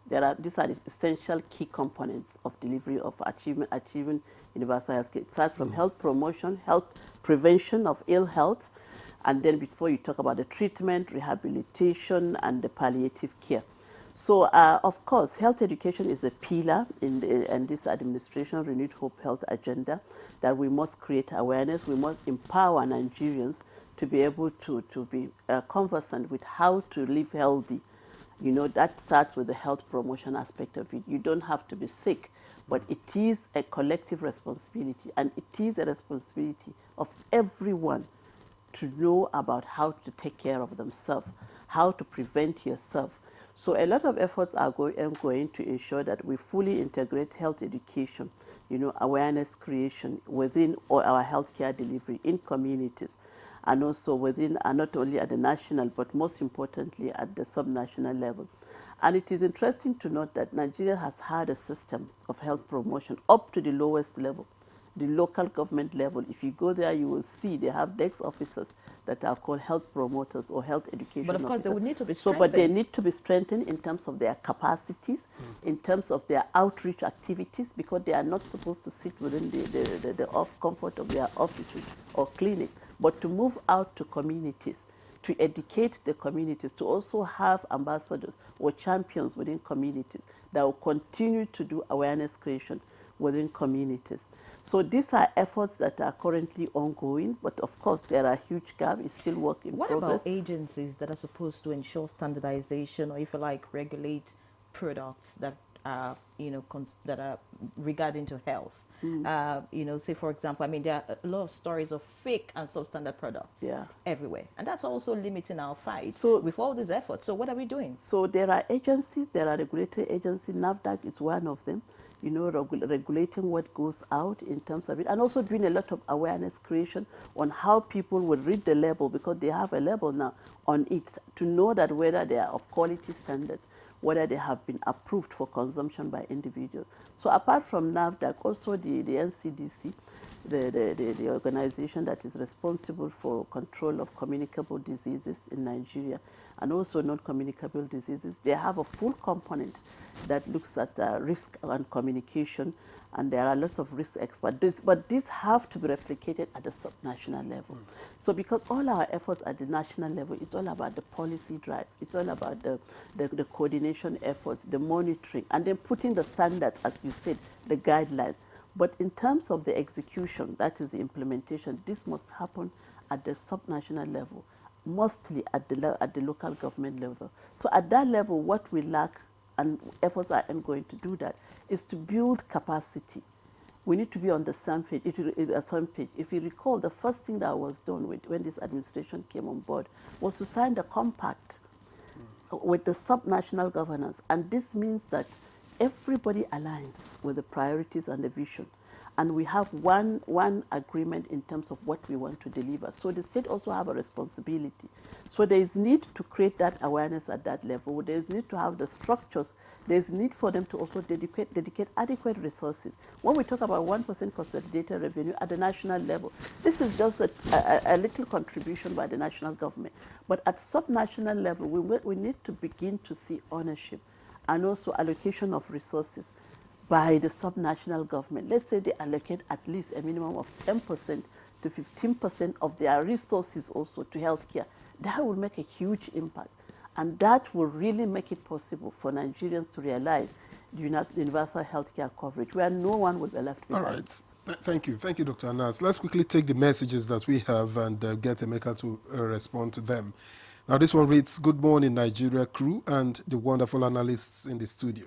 These are the essential key components of delivery of achieving universal health care. It starts from health promotion, health prevention of ill health, and then before you talk about the treatment, rehabilitation, and the palliative care. So, of course, health education is a pillar in this administration Renewed Hope Health agenda, that we must create awareness. We must empower Nigerians to be able to be conversant with how to live healthy You know, that starts with the health promotion aspect of it. You don't have to be sick, but it is a collective responsibility, and it is a responsibility of everyone to know about how to take care of themselves, how to prevent yourself. So a lot of efforts are going to ensure that we fully integrate health education, you know, awareness creation within all our healthcare delivery in communities, and also within, not only at the national, but most importantly at the subnational level. And it is interesting to note that Nigeria has had a system of health promotion up to the lowest level, the local government level. If you go there, you will see they have desk officers that are called health promoters or health education But of course, officers. they would need to be So, strengthened. but they need to be strengthened in terms of their capacities, in terms of their outreach activities, because they are not supposed to sit within the comfort of their offices or clinics, but to move out to communities, to educate the communities, to also have ambassadors or champions within communities that will continue to do awareness creation within communities. So these are efforts that are currently ongoing, but of course there are huge gaps. It's still work in progress. What about agencies that are supposed to ensure standardization, or if you like, regulate products that are, you know, that are regarding to health? You know, say for example, I mean, there are a lot of stories of fake and substandard products everywhere, and that's also limiting our fight with all these efforts. So what are we doing? So there are agencies, there are regulatory agencies. NAFDAC is one of them, you know, regulating what goes out in terms of it, and also doing a lot of awareness creation on how people will read the label, because they have a label now on it to know that whether they are of quality standards, whether they have been approved for consumption by individuals. So apart from NAFDAC, also the NCDC, the organization that is responsible for control of communicable diseases in Nigeria, and also non-communicable diseases, they have a full component that looks at risk and communication, and there are lots of risk experts. But these have to be replicated at the subnational level. So because all our efforts at the national level, it's all about the policy drive, it's all about the coordination efforts, the monitoring, and then putting the standards, as you said, the guidelines. But in terms of the execution, that is the implementation, this must happen at the subnational level, mostly at the local government level. So at that level, what we lack, and efforts are going to do that, is to build capacity. We need to be on the same page. If you recall, the first thing that was done when this administration came on board was to sign the compact with the subnational governance. And this means that everybody aligns with the priorities and the vision. And we have one agreement in terms of what we want to deliver. So the state also have a responsibility. So there is need to create that awareness at that level. There is need to have the structures. There is need for them to also dedicate adequate resources. When we talk about 1% consolidated revenue at the national level, this is just a little contribution by the national government. But at subnational level, we need to begin to see ownership and also allocation of resources by the subnational government. Let's say they allocate at least a minimum of 10% to 15% of their resources also to healthcare. That will make a huge impact. And that will really make it possible for Nigerians to realize the universal healthcare coverage, where no one will be left behind. All right. Thank you. Thank you, Dr. Anas. Let's quickly take the messages that we have and get Emeka to respond to them. Now, this one reads, "Good morning, Nigeria crew and the wonderful analysts in the studio.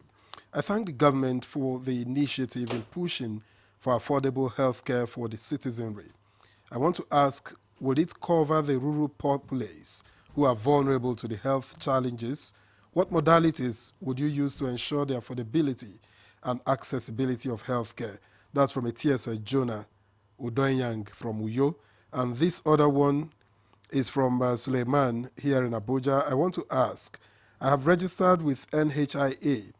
I thank the government for the initiative in pushing for affordable healthcare for the citizenry. I want to ask, will it cover the rural populace who are vulnerable to the health challenges? What modalities would you use to ensure the affordability and accessibility of healthcare?" That's from Etiesa Jonah Udoyang from Uyo. And this other one is from Suleiman here in Abuja. I want to ask, I have registered with NHIA.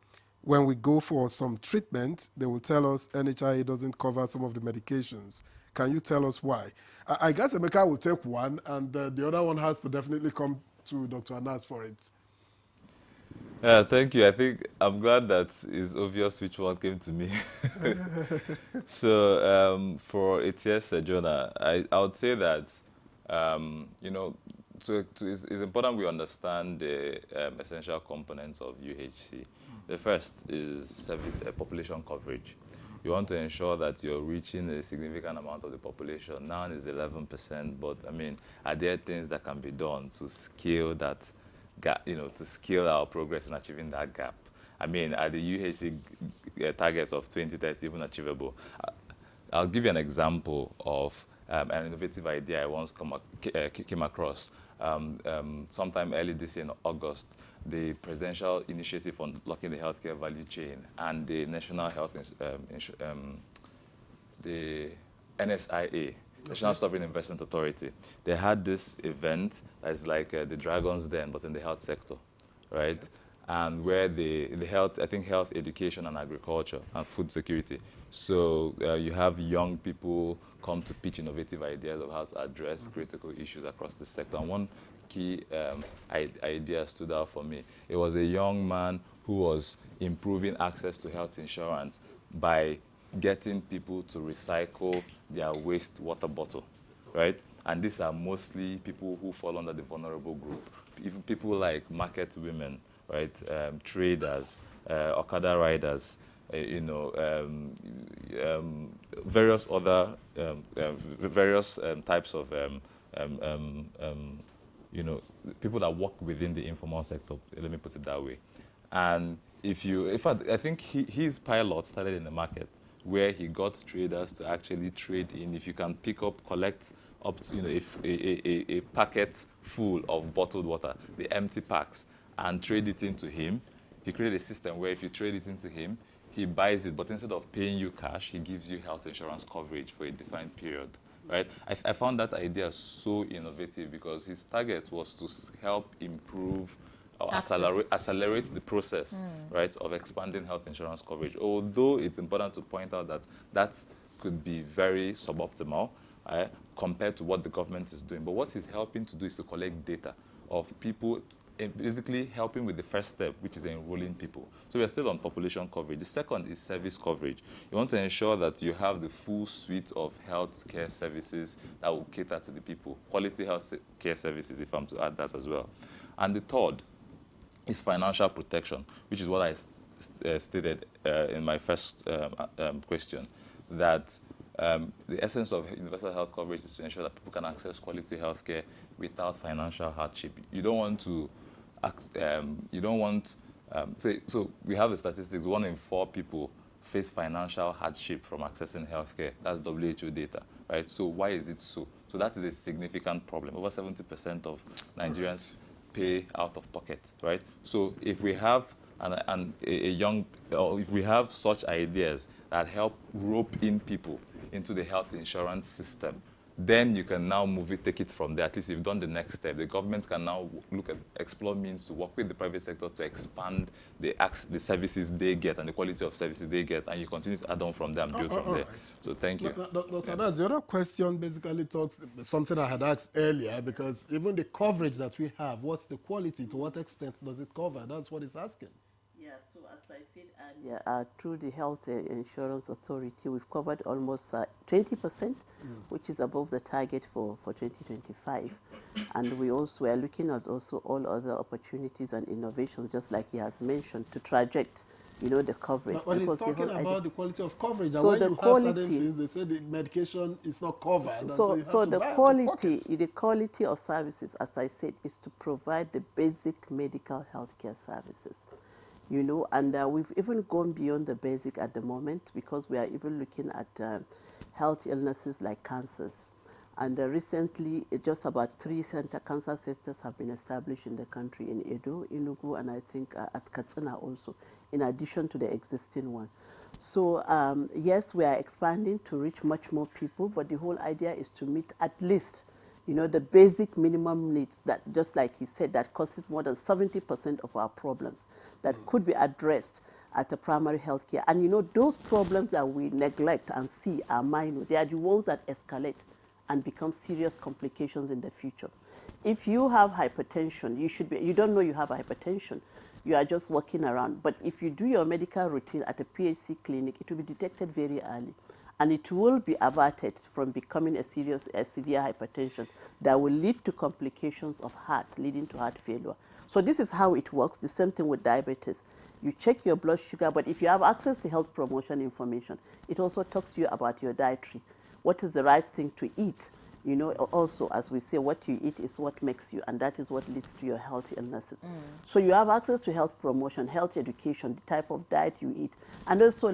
When we go for some treatment, they will tell us NHIA doesn't cover some of the medications. Can you tell us why? I guess Emeka will take one, and the other one has to definitely come to Dr. Anas for it. Yeah, thank you. I think I'm glad that it's obvious which one came to me. So for ATS Jonah, I would say that, you know, it's important we understand the essential components of UHC. The first is population coverage. You want to ensure that you're reaching a significant amount of the population. Now it's 11%, but I mean, are there things that can be done to scale that gap, to scale our progress in achieving that gap. I mean, are the UHC targets of 2030 even achievable? I'll give you an example of an innovative idea I once came across. Sometime early this year in August, the Presidential Initiative on Unlocking the Healthcare Value Chain and the National Health, the NSIA, National Sovereign Investment Authority, they had this event that's like the Dragon's Den, but in the health sector, right? Okay. And where the health, I think health, education, and agriculture, and food security. So you have young people come to pitch innovative ideas of how to address critical issues across the sector. And one key idea stood out for me. It was a young man who was improving access to health insurance by getting people to recycle their waste water bottle, right? And these are mostly people who fall under the vulnerable group. Even people like market women, right? Traders, Okada riders, various other types of people that work within the informal sector. Let me put it that way. And I think his pilot started in the market where he got traders to actually trade in. If you can collect up to, a packet full of bottled water, the empty packs, and trade it into him. He created a system where if you trade it into him, he buys it, but instead of paying you cash, he gives you health insurance coverage for a defined period, right? I found that idea so innovative because his target was to help improve or accelerate the process, right, of expanding health insurance coverage. Although it's important to point out that could be very suboptimal compared to what the government is doing. But what he's helping to do is to collect data of people, basically helping with the first step, which is enrolling people. So we're still on population coverage. The second is service coverage. You want to ensure that you have the full suite of health care services that will cater to the people, quality health care services, if I'm to add that as well. And the third is financial protection, which is what I stated in my first question, that the essence of universal health coverage is to ensure that people can access quality health care without financial hardship. You don't want to so we have the statistics, 1 in 4 people face financial hardship from accessing healthcare. That's WHO data, right? So why is it so? So that is a significant problem. Over 70% of Nigerians pay out of pocket, right? So if we have if we have such ideas that help rope in people into the health insurance system, then you can now take it from there. At least you've done the next step. The government can now explore means to work with the private sector to expand the services they get and the quality of services they get, and you continue to add on from there and build from there. Right. So thank you. Dr. Nas, the other question basically talks something I had asked earlier, because even the coverage that we have, what's the quality? To what extent does it cover? That's what it's asking. Yeah, so as I said earlier, through the Health Insurance Authority, we've covered almost 20%, which is above the target for 2025. And we also are looking at also all other opportunities and innovations, just like he has mentioned, to traject, the coverage. But when he's talking about the quality of coverage, so when you have certain things, they say the medication is not covered. So the quality of services, as I said, is to provide the basic medical healthcare services. And we've even gone beyond the basic at the moment, because we are even looking at health illnesses like cancers. And recently, just about 3 cancer centers have been established in the country, in Edo, Enugu, and I think at Katsina also, in addition to the existing one. So yes, we are expanding to reach much more people, but the whole idea is to meet at least the basic minimum needs that, just like he said, that causes more than 70% of our problems that could be addressed at a primary health care. And those problems that we neglect and see are minor. They are the ones that escalate and become serious complications in the future. If you have hypertension, you don't know you have hypertension. You are just walking around. But if you do your medical routine at a PHC clinic, it will be detected very early. And it will be averted from becoming a severe hypertension that will lead to complications of heart, leading to heart failure. So this is how it works. The same thing with diabetes. You check your blood sugar, but if you have access to health promotion information, it also talks to you about your dietary. What is the right thing to eat? You know, also, as we say, what you eat is what makes you, and that is what leads to your health illnesses. So you have access to health promotion, health education, the type of diet you eat, and also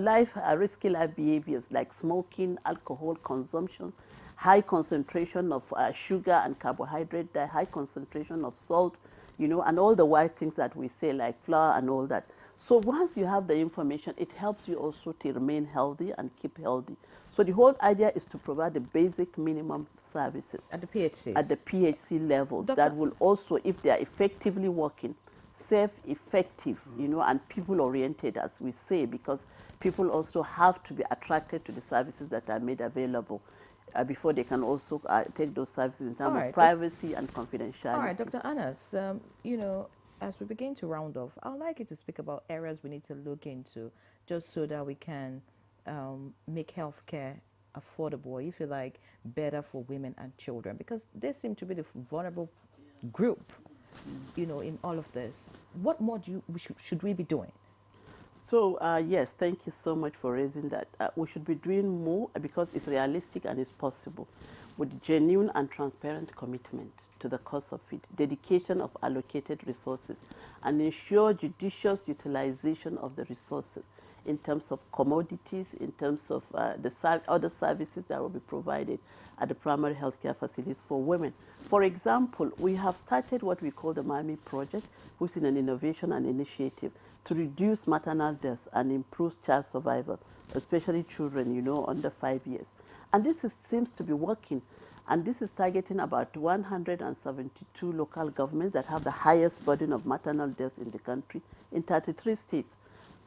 risky life behaviors like smoking, alcohol consumption, high concentration of sugar and carbohydrate, high concentration of salt, you know, and all the white things that we say like flour and all that. So once you have the information, it helps you also to remain healthy and keep healthy. So the whole idea is to provide the basic minimum services. At the PHCs? At the PHC levels that will also, if they are effectively working, safe, effective, you know, and people-oriented, as we say, because people also have to be attracted to the services that are made available before they can also take those services in terms of privacy and confidentiality. All right, Dr. Anas, you know, as we begin to round off, I'd like you to speak about areas we need to look into just so that we can make healthcare affordable, if you like, better for women and children, because they seem to be the vulnerable group, you know, in all of this. What more should we be doing? So, yes, thank you so much for raising that. We should be doing more because it's realistic and it's possible, with genuine and transparent commitment to the cause of it, dedication of allocated resources, and ensure judicious utilization of the resources in terms of commodities, in terms of other services that will be provided at the primary healthcare facilities for women. For example, we have started what we call the MAMI project, which is an innovation and initiative to reduce maternal death and improve child survival, especially children, you know, under 5 years. And this seems to be working. And this is targeting about 172 local governments that have the highest burden of maternal death in the country in 33 states.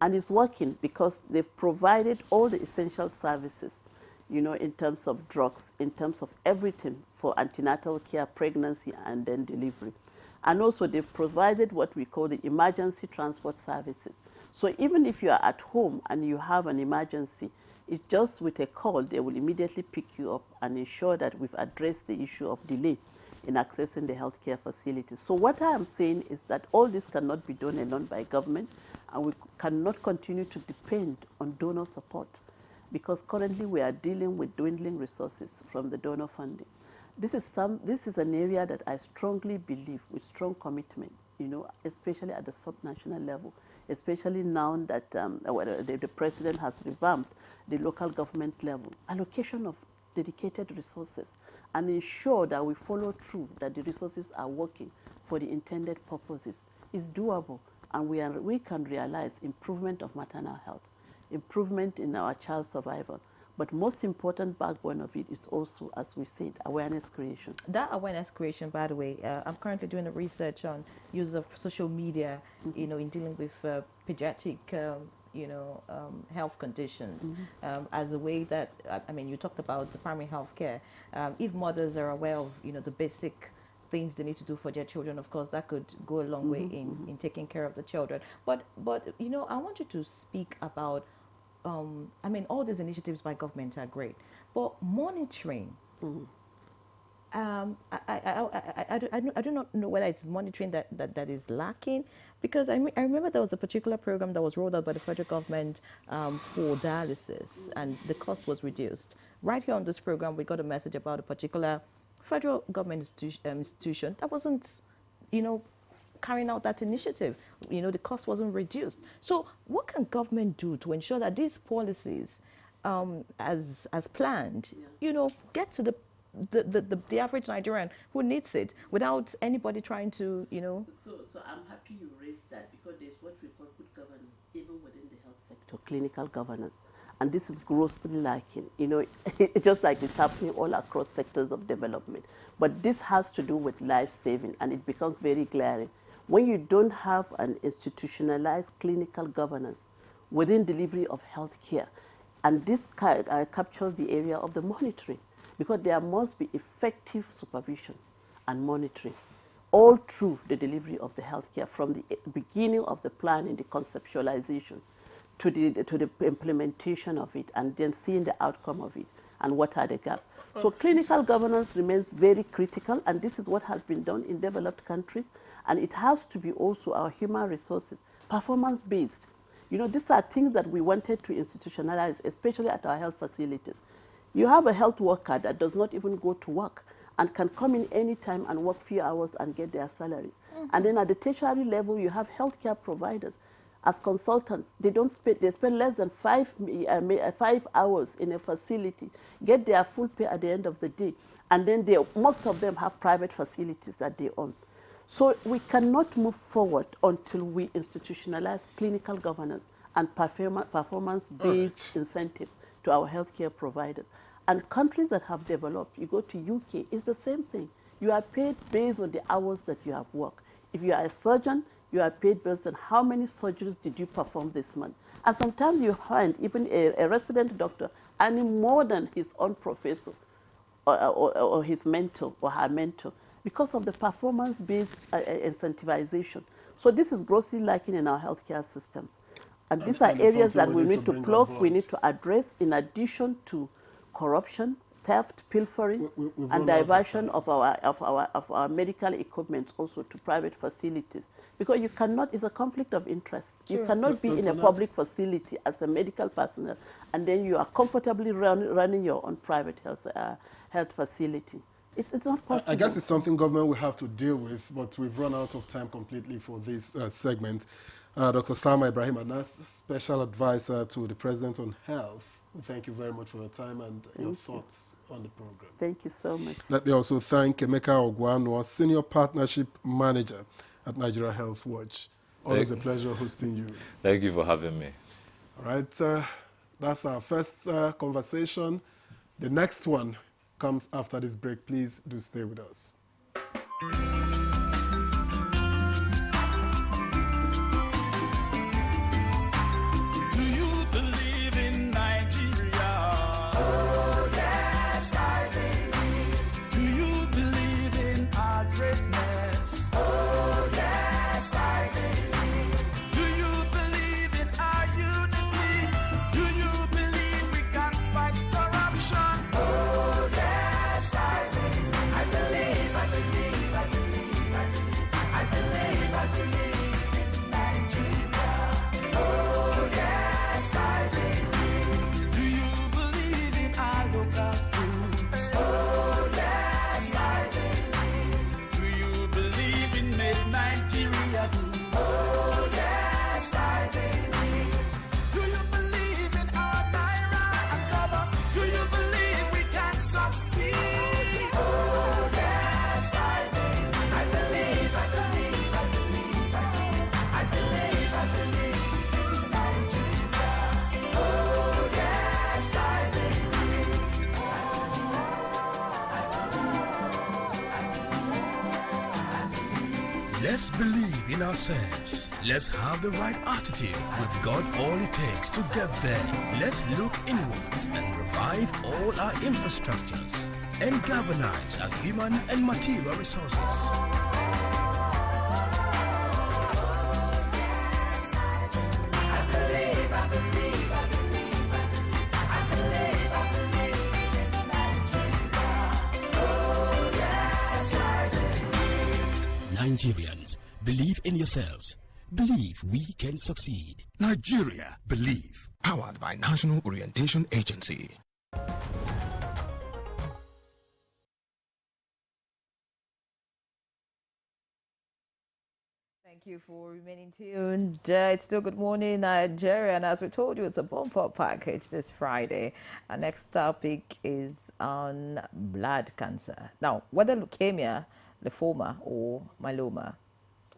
And it's working because they've provided all the essential services, you know, in terms of drugs, in terms of everything for antenatal care, pregnancy, and then delivery. And also they've provided what we call the emergency transport services. So even if you are at home and you have an emergency, it's just with a call, they will immediately pick you up and ensure that we've addressed the issue of delay in accessing the healthcare facilities. So what I am saying is that all this cannot be done alone by government, and we cannot continue to depend on donor support, because currently we are dealing with dwindling resources from the donor funding. This is an area that I strongly believe, with strong commitment, you know, especially at the subnational level, especially now that the president has revamped the local government level, allocation of dedicated resources, and ensure that we follow through, that the resources are working for the intended purposes, is doable, and we can realize improvement of maternal health, improvement in our child survival. But most important backbone of it is also, as we said, awareness creation. That awareness creation, by the way, I'm currently doing a research on use of social media, you know, in dealing with pediatric, you know, health conditions, as a way that, I mean, you talked about the primary health care. If mothers are aware of, you know, the basic things they need to do for their children, of course, that could go a long way in taking care of the children. But, you know, I want you to speak about, I mean, all these initiatives by government are great, but monitoring, I do not know whether it's monitoring that is lacking, because I remember there was a particular program that was rolled out by the federal government for dialysis, and the cost was reduced. Right here on this program, we got a message about a particular federal government institution that wasn't, you know, carrying out that initiative. You know, the cost wasn't reduced. So what can government do to ensure that these policies, as planned, you know, get to the average Nigerian who needs it without anybody trying to, you know? So I'm happy you raised that, because there's what we call good governance, even within the health sector, clinical governance. And this is grossly lacking, you know, just like it's happening all across sectors of development. But this has to do with life saving, and it becomes very glaring when you don't have an institutionalized clinical governance within delivery of health care. And this captures the area of the monitoring, because there must be effective supervision and monitoring all through the delivery of the healthcare, from the beginning of the planning, the conceptualization, to the implementation of it, and then seeing the outcome of it and what are the gaps. So clinical governance remains very critical, and this is what has been done in developed countries, and it has to be also our human resources, performance-based. You know, these are things that we wanted to institutionalize, especially at our health facilities. You have a health worker that does not even go to work and can come in any time and work few hours and get their salaries. And then at the tertiary level, you have healthcare providers. As consultants, they spend less than 5 hours in a facility, get their full pay at the end of the day, and then most of them have private facilities that they own. So we cannot move forward until we institutionalize clinical governance and performance-based incentives to our healthcare providers. And countries that have developed, you go to UK, it's the same thing. You are paid based on the hours that you have worked. If you are a surgeon, you are paid based on how many surgeries did you perform this month. And sometimes you find even a resident doctor earning more than his own professor or his mentor or her mentor because of the performance-based incentivization. So this is grossly lacking in our healthcare systems. And these are areas that we need to plug, we need to address in addition to corruption, theft, pilfering, and diversion of our medical equipment also to private facilities. Because you cannot, it's a conflict of interest. Sure. You cannot be in a public facility as a medical personnel and then you are comfortably running your own private health facility. It's not possible. I guess it's something government will have to deal with, but we've run out of time completely for this segment. Dr. Salma Ibrahim Anas, Special Advisor to the President on Health. Thank you very much for your time and your thoughts on the program. Thank you so much. Let me also thank Emeka Ogwanwa, Senior Partnership Manager at Nigeria Health Watch. Always a pleasure hosting you. Thank you for having me. All right, that's our first conversation. The next one comes after this break. Please do stay with us. Let's believe in ourselves. Let's have the right attitude. We've got all it takes to get there. Let's look inwards and revive all our infrastructures and galvanize our human and material resources. Nigerians, believe in yourselves. Believe we can succeed. Nigeria, believe. Powered by National Orientation Agency. Thank you for remaining tuned. It's still Good Morning Nigeria, and as we told you, it's a bumper package this Friday. Our next topic is on blood cancer. Now, whether leukemia, lymphoma, or myeloma,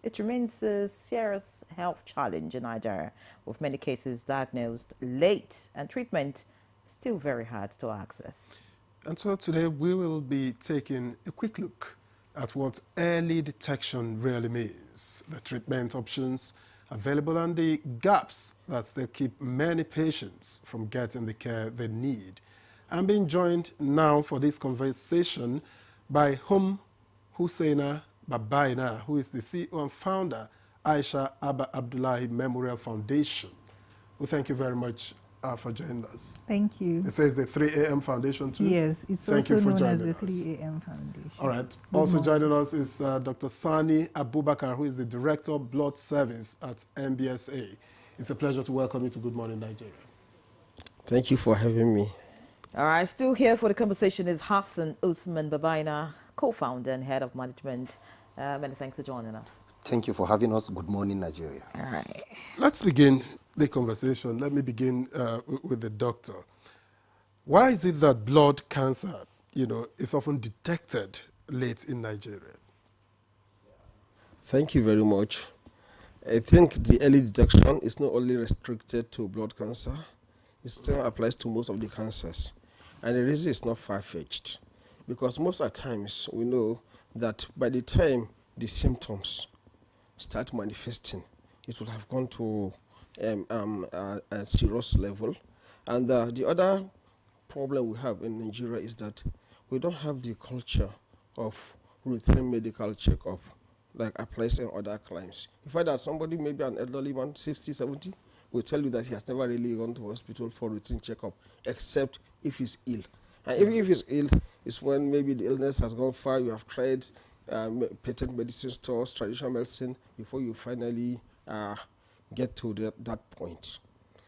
it remains a serious health challenge in Nigeria, with many cases diagnosed late and treatment still very hard to access. And so today we will be taking a quick look at what early detection really means, the treatment options available and the gaps that still keep many patients from getting the care they need. I'm being joined now for this conversation by Husseina Babaina, who is the CEO and founder, Aisha Abba Abdullahi Memorial Foundation. Well, thank you very much for joining us. Thank you. It says the 3 a.m. Foundation too? Yes, it's thank also you for known as joining the 3 a.m. Foundation. All right. Also joining us is Dr. Sani Abubakar, who is the Director of Blood Service at MBSA. It's a pleasure to welcome you to Good Morning Nigeria. Thank you for having me. All right, still here for the conversation is Hassan Usman Babaina, co-founder and head of management. Many thanks for joining us. Thank you for having us. Good morning, Nigeria. All right. Let's begin the conversation. Let me begin with the doctor. Why is it that blood cancer, is often detected late in Nigeria? Thank you very much. I think the early detection is not only restricted to blood cancer, it still applies to most of the cancers. And the reason is not far-fetched, because most of the times we know that by the time the symptoms start manifesting, it will have gone to a serious level. And the other problem we have in Nigeria is that we don't have the culture of routine medical checkup like applies in other climes. You find that somebody, maybe an elderly man, 60, 70, will tell you that he has never really gone to hospital for routine checkup, except if he's ill. And even if he's ill, it's when maybe the illness has gone far, you have tried patent medicine stores, traditional medicine, before you finally get to that point.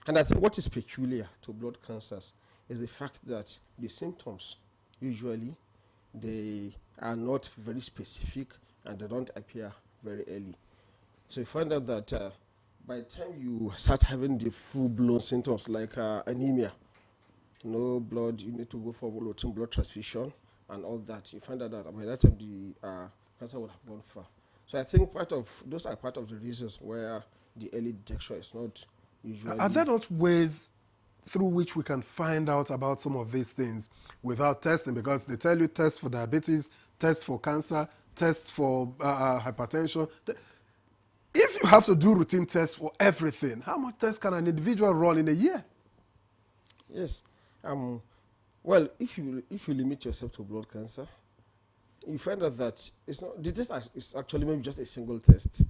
And I think what is peculiar to blood cancers is the fact that the symptoms, usually, they are not very specific and they don't appear very early. So you find out that by the time you start having the full-blown symptoms like anemia, no blood, you need to go for routine blood transfusion and all that, you find out that by that time the cancer would have gone far. So I think those are part of the reasons where the early detection is not usually... Are there not ways through which we can find out about some of these things without testing? Because they tell you test for diabetes, test for cancer, test for hypertension. If you have to do routine tests for everything, how much tests can an individual run in a year? Yes. Well, if you limit yourself to blood cancer, you find out that it's not, the test is actually maybe just a single test.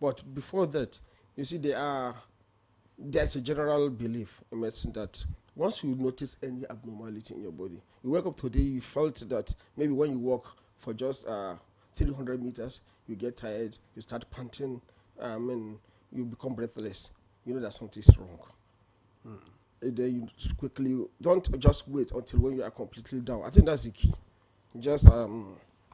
But before that, you see, there's a general belief in medicine that once you notice any abnormality in your body, you wake up today, you felt that maybe when you walk for just 300 meters, you get tired, you start panting, and you become breathless. You know that something's wrong. Then you quickly, don't just wait until when you are completely down. I think that's the key. Just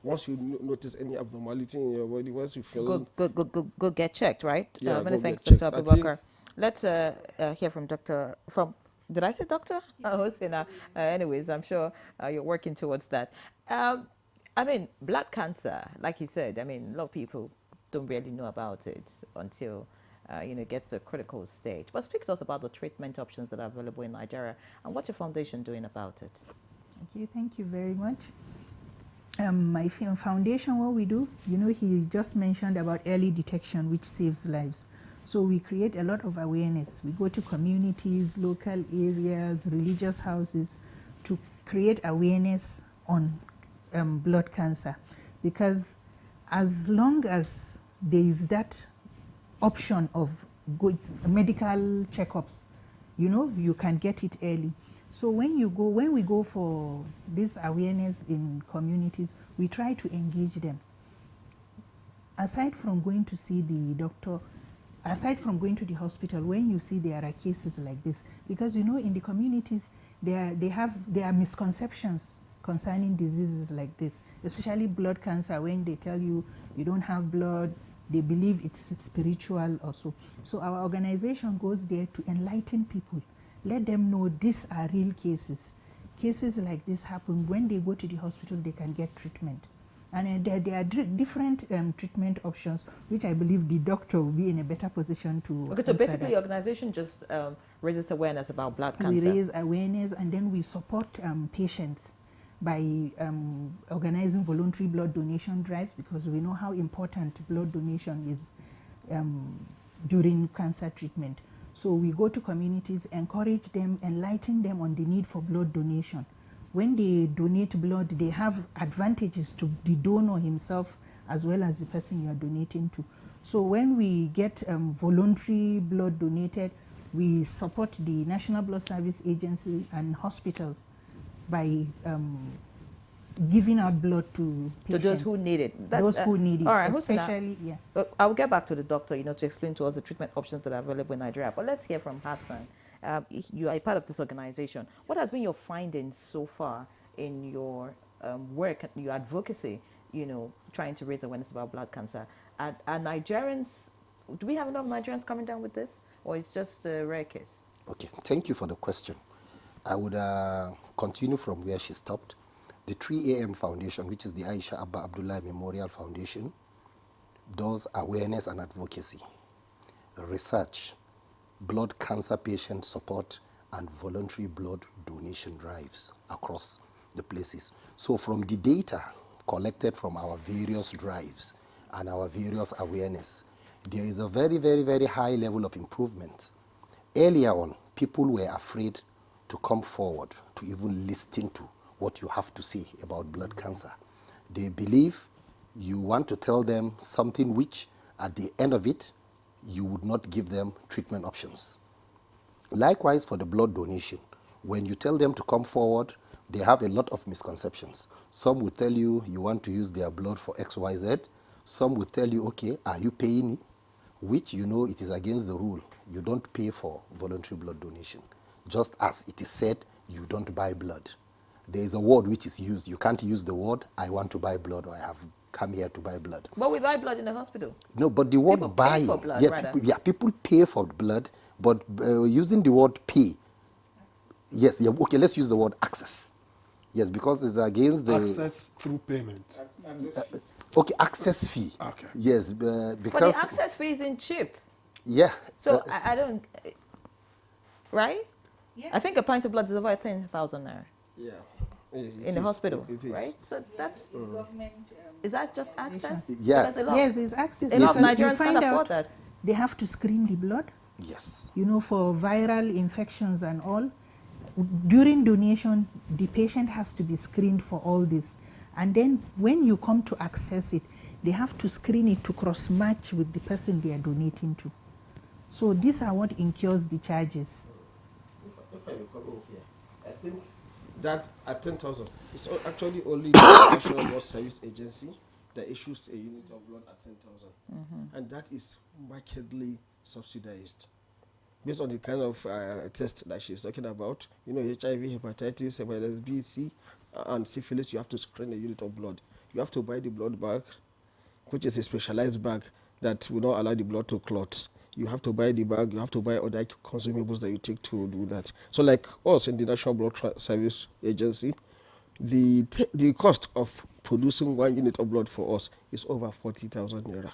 once you notice any abnormality in your body, once you feel... Go get checked, right? Yeah, many go thanks, get Dr. checked. Abubakar. Let's hear from did I say doctor? Anyways, I'm sure you're working towards that. I mean, blood cancer, like he said, I mean, a lot of people don't really know about it until it gets to a critical stage. But speak to us about the treatment options that are available in Nigeria, and what's your foundation doing about it? Thank you very much. My foundation, what we do, he just mentioned about early detection, which saves lives. So we create a lot of awareness. We go to communities, local areas, religious houses to create awareness on blood cancer. Because as long as there is that option of good medical checkups, you can get it early. So when we go for this awareness in communities, we try to engage them. Aside from going to see the doctor, aside from going to the hospital, when you see there are cases like this, because in the communities there are misconceptions concerning diseases like this, especially blood cancer. When they tell you you don't have blood, they believe it's spiritual or so. So our organization goes there to enlighten people, let them know these are real cases. Cases like this happen. When they go to the hospital, they can get treatment. And there are different treatment options, which I believe the doctor will be in a better position to Okay, so basically your organization just raises awareness about blood cancer. We raise awareness, and then we support patients by organizing voluntary blood donation drives, because we know how important blood donation is during cancer treatment. So we go to communities, encourage them, enlighten them on the need for blood donation. When they donate blood, they have advantages to the donor himself as well as the person you are donating to. So when we get voluntary blood donated, we support the National Blood Service Agency and hospitals by giving out blood to patients. To those who need it. Those who need it. All right, especially, I'll get back to the doctor, to explain to us the treatment options that are available in Nigeria. But let's hear from Hassan. You are a part of this organization. What has been your findings so far in your work, your advocacy, trying to raise awareness about blood cancer? Are Nigerians, do we have enough Nigerians coming down with this, or it's just a rare case? Okay, thank you for the question. I would continue from where she stopped. The 3AM Foundation, which is the Aisha Abba Abdullah Memorial Foundation, does awareness and advocacy, research, blood cancer patient support, and voluntary blood donation drives across the places. So from the data collected from our various drives and our various awareness, there is a very, very, very high level of improvement. Earlier on, people were afraid to come forward to even listen to what you have to say about blood cancer. They believe you want to tell them something which, at the end of it, you would not give them treatment options. Likewise, for the blood donation, when you tell them to come forward, they have a lot of misconceptions. Some will tell you you want to use their blood for XYZ. Some will tell you, okay, are you paying it? Which you know it is against the rule. You don't pay for voluntary blood donation. Just as it is said, you don't buy blood. There is a word which is used. You can't use the word, I want to buy blood, or I have come here to buy blood. But we buy blood in the hospital. No, but the word People buy, pay for blood, yeah, people pay for blood, but using the word pay, yes, yeah, okay, let's use the word access. Yes, because it's against the... Access through payment. Okay, access fee. Okay. Yes, But because... the access fee isn't cheap. Yeah. So I don't... Right? Yeah. I think a pint of blood is over 10,000 naira. Yeah. In the hospital, it is. right? So that's... Is that just access? Yeah. Yes, it's access. A lot of Because you Nigerians find can't out afford that. They have to screen the blood. Yes. For viral infections and all. During donation, the patient has to be screened for all this. And then when you come to access it, they have to screen it to cross-match with the person they are donating to. So these are what incurs the charges. If I recall here, I think that at 10,000, it's actually only the National Blood Service Agency that issues a unit of blood at 10,000. And that is markedly subsidized. Based on the kind of test that she's talking about, HIV, hepatitis, hepatitis B, C, and syphilis, you have to screen a unit of blood. You have to buy the blood bag, which is a specialized bag that will not allow the blood to clot. You have to buy the bag, you have to buy other consumables that you take to do that. So like us in the National Blood Service Agency, the cost of producing 1 unit of blood for us is over 40,000 naira.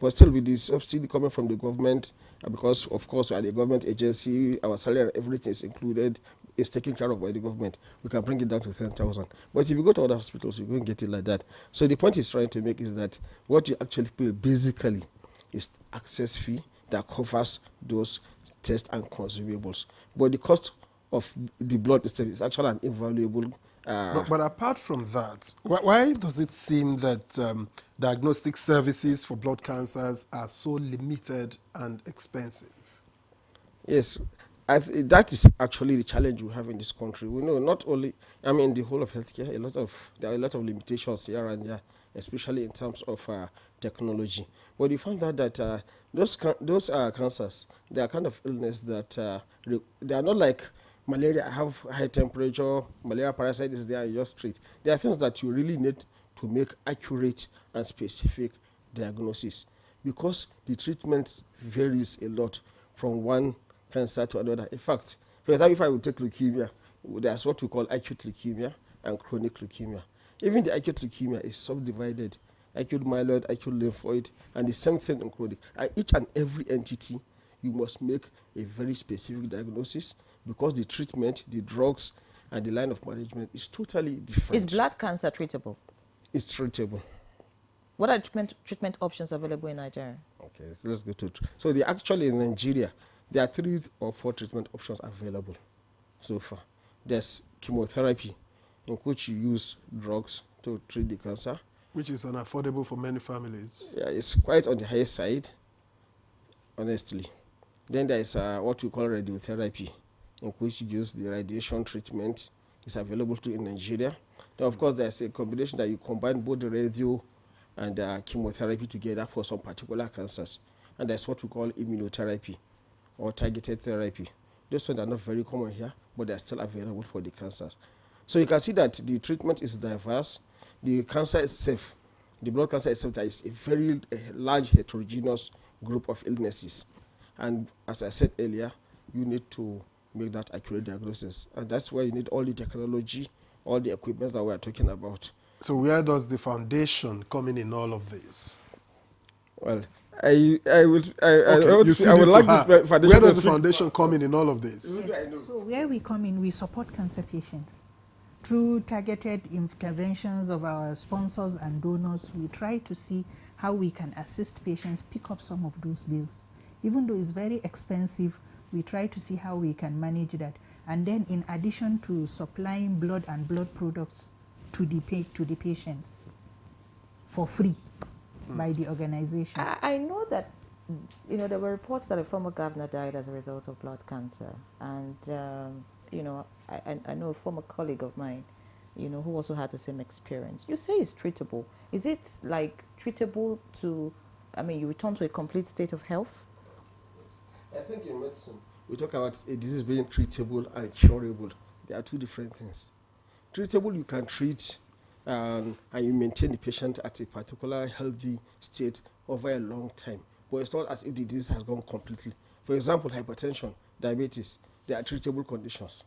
But still with the subsidy coming from the government, because of course we are the government agency, our salary and everything is included, is taken care of by the government, we can bring it down to 10,000. But if you go to other hospitals, you won't get it like that. So the point he's trying to make is that what you actually pay basically is access fee that covers those tests and consumables. But the cost of the blood itself is actually an invaluable... But apart from that, why does it seem that diagnostic services for blood cancers are so limited and expensive? Yes, that is actually the challenge we have in this country. We know not only, the whole of healthcare, there are a lot of limitations here and there, especially in terms of technology. But you find out that those cancers, they are kind of illness that they are not like malaria. I have high temperature, malaria parasite is there, in your street. There are things that you really need to make accurate and specific diagnosis, because the treatment varies a lot from one cancer to another. In fact, for example, if I would take leukemia, there's what we call acute leukemia and chronic leukemia. Even the acute leukemia is subdivided: acute myeloid, acute lymphoid, and the same thing in chronic. And each and every entity, you must make a very specific diagnosis, because the treatment, the drugs, and the line of management is totally different. Is blood cancer treatable? It's treatable. What are treatment options available in Nigeria? Okay, so let's go to it. So actually in Nigeria, there are 3 or 4 treatment options available so far. There's chemotherapy, in which you use drugs to treat the cancer. Which is unaffordable for many families. Yeah, it's quite on the higher side, honestly. Then there is what we call radiotherapy, in which you use the radiation treatment. It's available too in Nigeria. Then of course there's a combination that you combine both the radio and chemotherapy together for some particular cancers. And that's what we call immunotherapy or targeted therapy. Those ones are not very common here, but they are still available for the cancers. So you can see that the treatment is diverse. The cancer itself, the blood cancer itself, is a very large heterogeneous group of illnesses. And as I said earlier, you need to make that accurate diagnosis. And that's why you need all the technology, all the equipment that we are talking about. So where does the foundation come in all of this? Well, I would like this foundation. Where does the foundation come in all of this? Yes. So where we come in, we support cancer patients. Through targeted interventions of our sponsors and donors, we try to see how we can assist patients pick up some of those bills. Even though it's very expensive, we try to see how we can manage that. And then in addition to supplying blood and blood products to the patients for free by the organization. I know that, you know, there were reports that a former governor died as a result of blood cancer. And, you know, I know a former colleague of mine, you know, who also had the same experience. You say it's treatable. Is it like treatable to, I mean, you return to a complete state of health? I think in medicine, we talk about a disease being treatable and curable. They are two different things. Treatable, you can treat and you maintain the patient at a particular healthy state over a long time. But it's not as if the disease has gone completely. For example, hypertension, diabetes, they are treatable conditions,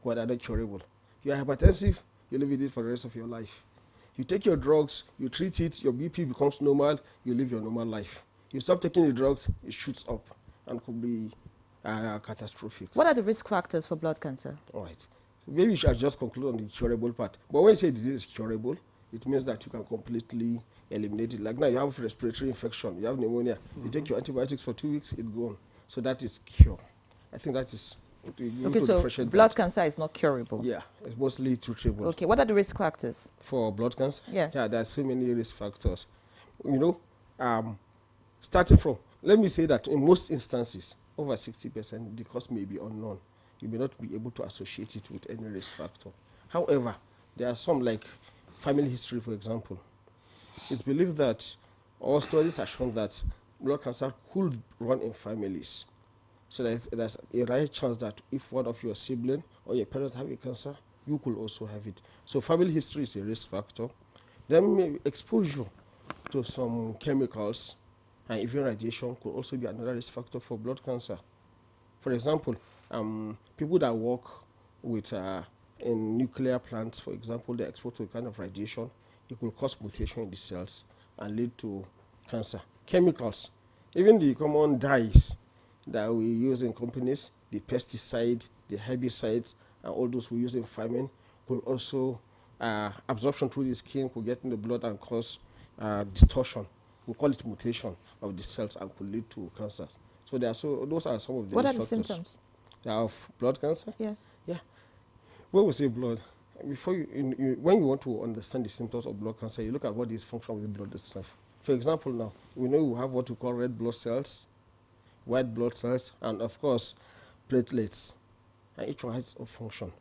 but they are not curable. You are hypertensive, you live with it for the rest of your life. You take your drugs, you treat it, your BP becomes normal, you live your normal life. You stop taking the drugs, it shoots up and could be catastrophic. What are the risk factors for blood cancer? All right. Maybe you should just conclude on the curable part. But when you say disease is curable, it means that you can completely eliminate it. Like now, you have respiratory infection, you have pneumonia. You take your antibiotics for 2 weeks, it's gone. So that is cure. I think that is... Okay, so blood cancer is not curable? Yeah, it's mostly treatable. Okay, what are the risk factors? For blood cancer? Yes. Yeah, there are so many risk factors. You know, starting from, let me say that in most instances, over 60%, the cause may be unknown. You may not be able to associate it with any risk factor. However, there are some, like family history, for example. It's believed that, all studies have shown that blood cancer could run in families. So there's a right chance that if one of your siblings or your parents have a cancer, you could also have it. So family history is a risk factor. Then maybe exposure to some chemicals and even radiation could also be another risk factor for blood cancer. For example, people that work with in nuclear plants, for example, they're exposed to a kind of radiation. It could cause mutation in the cells and lead to cancer. Chemicals, even the common dyes that we use in companies, the pesticide, the herbicides, and all those we use in farming, could also, absorption through the skin could get in the blood and cause distortion. We call it mutation of the cells and could lead to cancer. So those are some of the What are risk the factors. symptoms? Of blood cancer? Yes. Yeah. When we say blood, before when you want to understand the symptoms of blood cancer, you look at what is function of the blood itself. For example, now, we know we have what we call red blood cells, white blood cells, and of course, platelets. And each one has a function.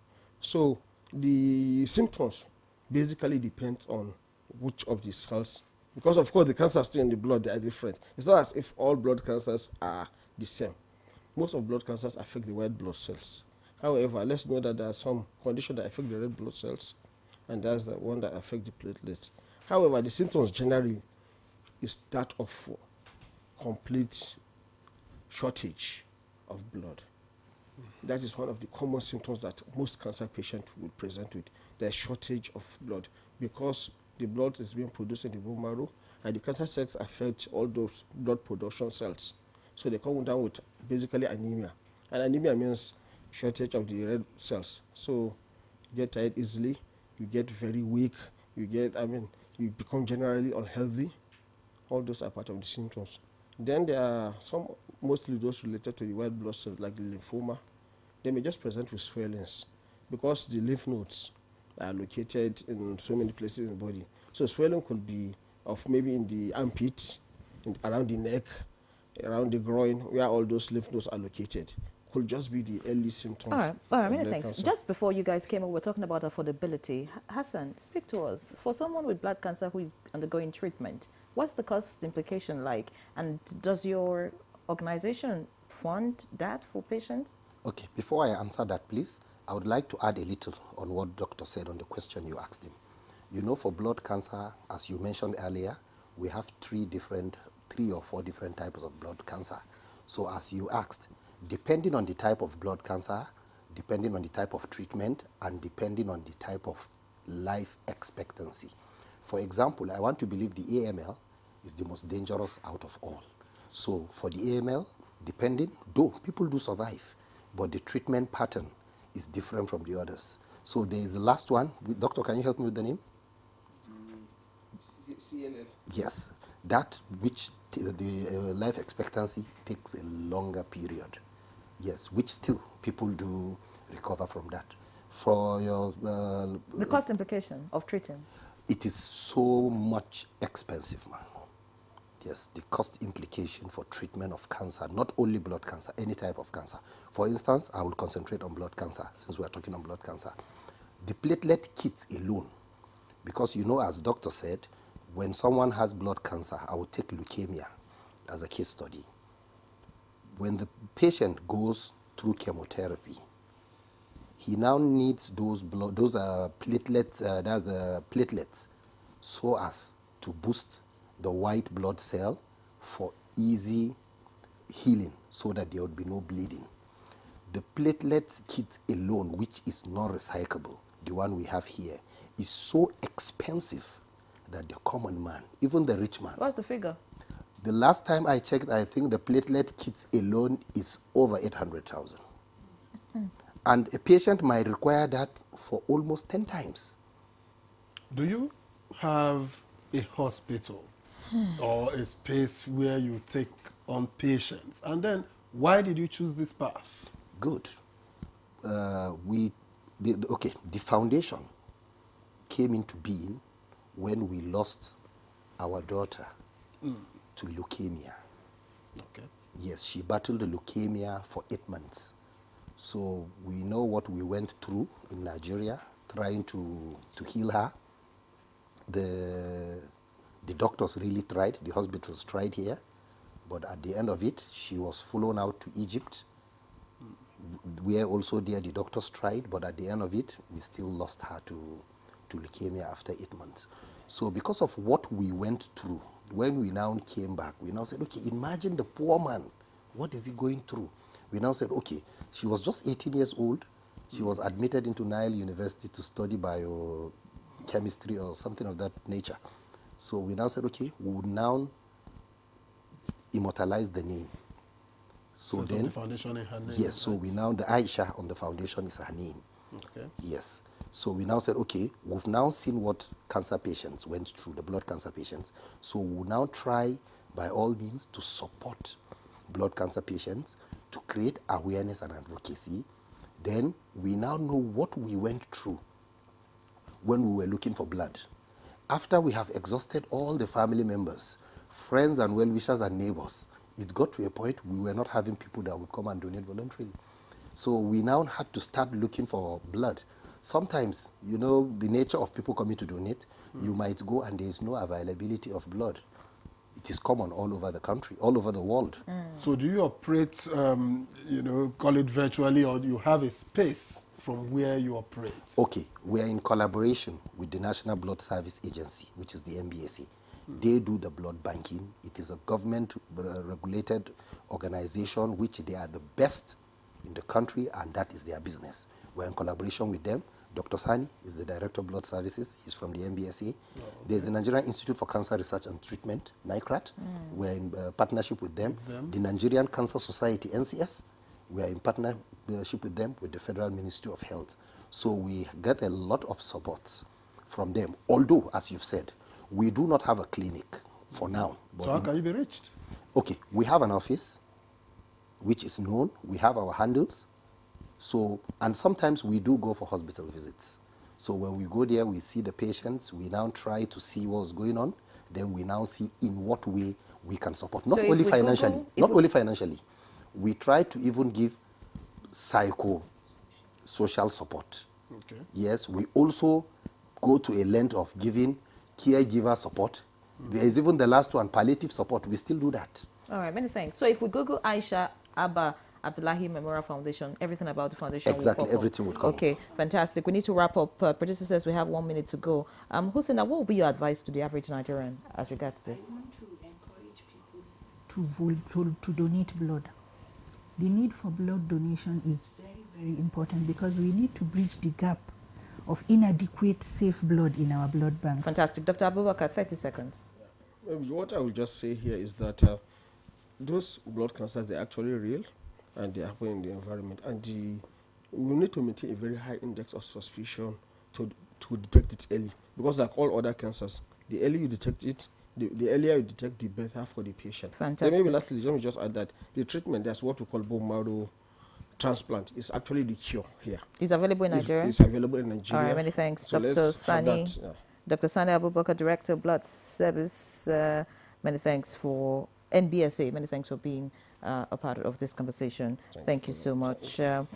So the symptoms basically depend on which of the cells, because of course the cancers still in the blood, they are different. It's not as if all blood cancers are the same. Most of blood cancers affect the white blood cells. However, let's know that there are some conditions that affect the red blood cells, and that's the one that affect the platelets. However, the symptoms generally is that of complete shortage of blood. That is one of the common symptoms that most cancer patients will present with, the shortage of blood, because the blood is being produced in the bone marrow, and the cancer cells affect all those blood production cells. So they come down with basically anemia. And anemia means shortage of the red cells. So you get tired easily, you get very weak, you become generally unhealthy. All those are part of the symptoms. Then there are some, mostly those related to the white blood cells, like the lymphoma. They may just present with swellings because the lymph nodes are located in so many places in the body. So swelling could be of maybe in the armpits, around the neck, around the groin, where all those lymph nodes are located. Could just be the early symptoms. All right, many thanks. Cancer. Just before you guys came up, we're talking about affordability. Hassan, speak to us. For someone with blood cancer who is undergoing treatment, what's the cost implication like? And does your organization fund that for patients? Okay, before I answer that, please, I would like to add a little on what Doctor said on the question you asked him. You know, for blood cancer, as you mentioned earlier, we have three or four different types of blood cancer. So as you asked, depending on the type of blood cancer, depending on the type of treatment, and depending on the type of life expectancy. For example, I want to believe the AML is the most dangerous out of all. So for the AML, depending, though people do survive, but the treatment pattern is different from the others. So there is the last one. Doctor, can you help me with the name? CLL. Yes, that which the life expectancy takes a longer period. Yes, which still people do recover from that. For your the cost implication of treating. It is so much expensive, man. Yes, the cost implication for treatment of cancer, not only blood cancer, any type of cancer. For instance, I will concentrate on blood cancer since we are talking on blood cancer. The platelet kits alone, because you know, as doctor said, when someone has blood cancer, I will take leukemia as a case study. When the patient goes through chemotherapy, he now needs those platelets, platelets, so as to boost the white blood cell for easy healing, so that there would be no bleeding. The platelet kit alone, which is not recyclable, the one we have here, is so expensive that the common man, even the rich man. What's the figure? The last time I checked, I think the platelet kits alone is over 800,000. And a patient might require that for almost 10 times. Do you have a hospital or a space where you take on patients? And then, why did you choose this path? Good. The foundation came into being when we lost our daughter to leukemia. Okay. Yes, she battled the leukemia for 8 months. So we know what we went through in Nigeria, trying to heal her. The doctors really tried, the hospitals tried here, but at the end of it, she was flown out to Egypt. We are also there, the doctors tried, but at the end of it, we still lost her to leukemia after 8 months. So because of what we went through, when we now came back, we now said, okay, imagine the poor man, what is he going through? We now said, okay, she was just 18 years old. She was admitted into Nile University to study biochemistry or something of that nature. So we now said, okay, we would now immortalize the name. So then, the foundation in her name. yes, so we now, the Aisha on the foundation is her name. Okay. Yes. So we now said, okay, we've now seen what cancer patients went through, the blood cancer patients. So we'll now try, by all means, to support blood cancer patients, to create awareness and advocacy. Then we now know what we went through when we were looking for blood. After we have exhausted all the family members, friends and well-wishers and neighbors, it got to a point we were not having people that would come and donate voluntarily. So we now had to start looking for blood. Sometimes, you know, the nature of people coming to donate, you might go and there is no availability of blood. It is common all over the country, all over the world. So do you operate, you know, call it virtually, or do you have a space from where you operate? Okay, we are in collaboration with the National Blood Service Agency, which is the NBSA. They do the blood banking. It is a government-regulated organization, which they are the best in the country, and that is their business. We're in collaboration with them. Dr. Sani is the Director of Blood Services. He's from the NBSA. There's the Nigerian Institute for Cancer Research and Treatment, NICRAT. We're in partnership with them. The Nigerian Cancer Society, NCS. We are in partnership with them, with the Federal Ministry of Health. So we get a lot of support from them. Although, as you've said, we do not have a clinic for now. So how can you be reached? Okay, we have an office, which is known. We have our handles. So, and sometimes we do go for hospital visits. So when we go there, we see the patients. We now try to see what's going on. Then we now see in what way we can support. Not only financially. Not only financially. We try to even give psycho-social support. Okay. Yes, we also go to a length of giving caregiver support. There is even the last one, palliative support. We still do that. All right, many thanks. So if we Google Aisha Abba Abdullahi Memorial Foundation, everything about the foundation Exactly, will pop everything up. would come Okay, fantastic. We need to wrap up. Producer says we have 1 minute to go. Hussein, what will be your advice to the average Nigerian as regards this? I want to encourage people to donate blood. The need for blood donation is very, very important because we need to bridge the gap of inadequate, safe blood in our blood banks. Fantastic. Dr. Abubakar, 30 seconds. What I will just say here is that those blood cancers, they're actually real and they happen in the environment. And we need to maintain a very high index of suspicion to detect it early. Because like all other cancers, the earlier you detect it, the earlier you detect, the better for the patient. Fantastic. Then maybe lastly, let me just add that the treatment, that's what we call bone marrow transplant, is actually the cure here. It's available in Nigeria? It's available in Nigeria. All right, many thanks, So Dr. Sani. Dr. Sani Abubakar, Director of Blood Service. Many thanks for NBSA. Many thanks for being a part of this conversation. Thank you so much. Hom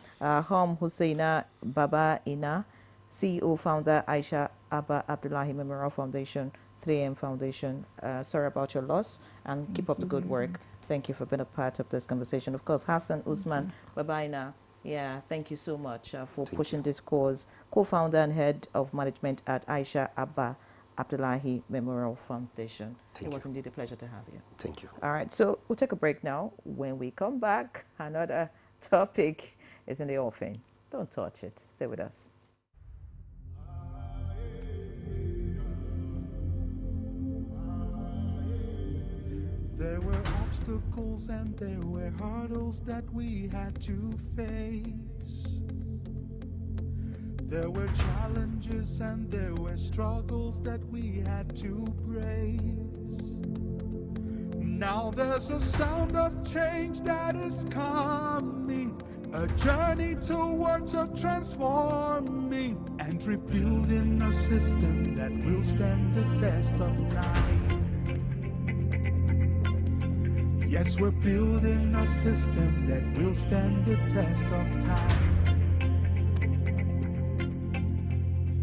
Husseina Baba Ina, CEO, founder, Aisha Abba Abdullahi Memorial Foundation, 3M Foundation. Sorry about your loss and keep up the good work. Thank you for being a part of this conversation. Of course, Hassan Usman Baba Ina. Yeah, thank you so much for pushing this cause. Co-founder and head of management at Aisha Abba Abdullahi Memorial Foundation. It was indeed a pleasure to have you. Thank you. All right, so we'll take a break now. When we come back, another topic is in the offing. Don't touch it. Stay with us. There were obstacles and there were hurdles that we had to face. There were challenges and there were struggles that we had to brace. Now there's a sound of change that is coming, a journey towards a transforming and rebuilding a system that will stand the test of time. Yes, we're building a system that will stand the test of time.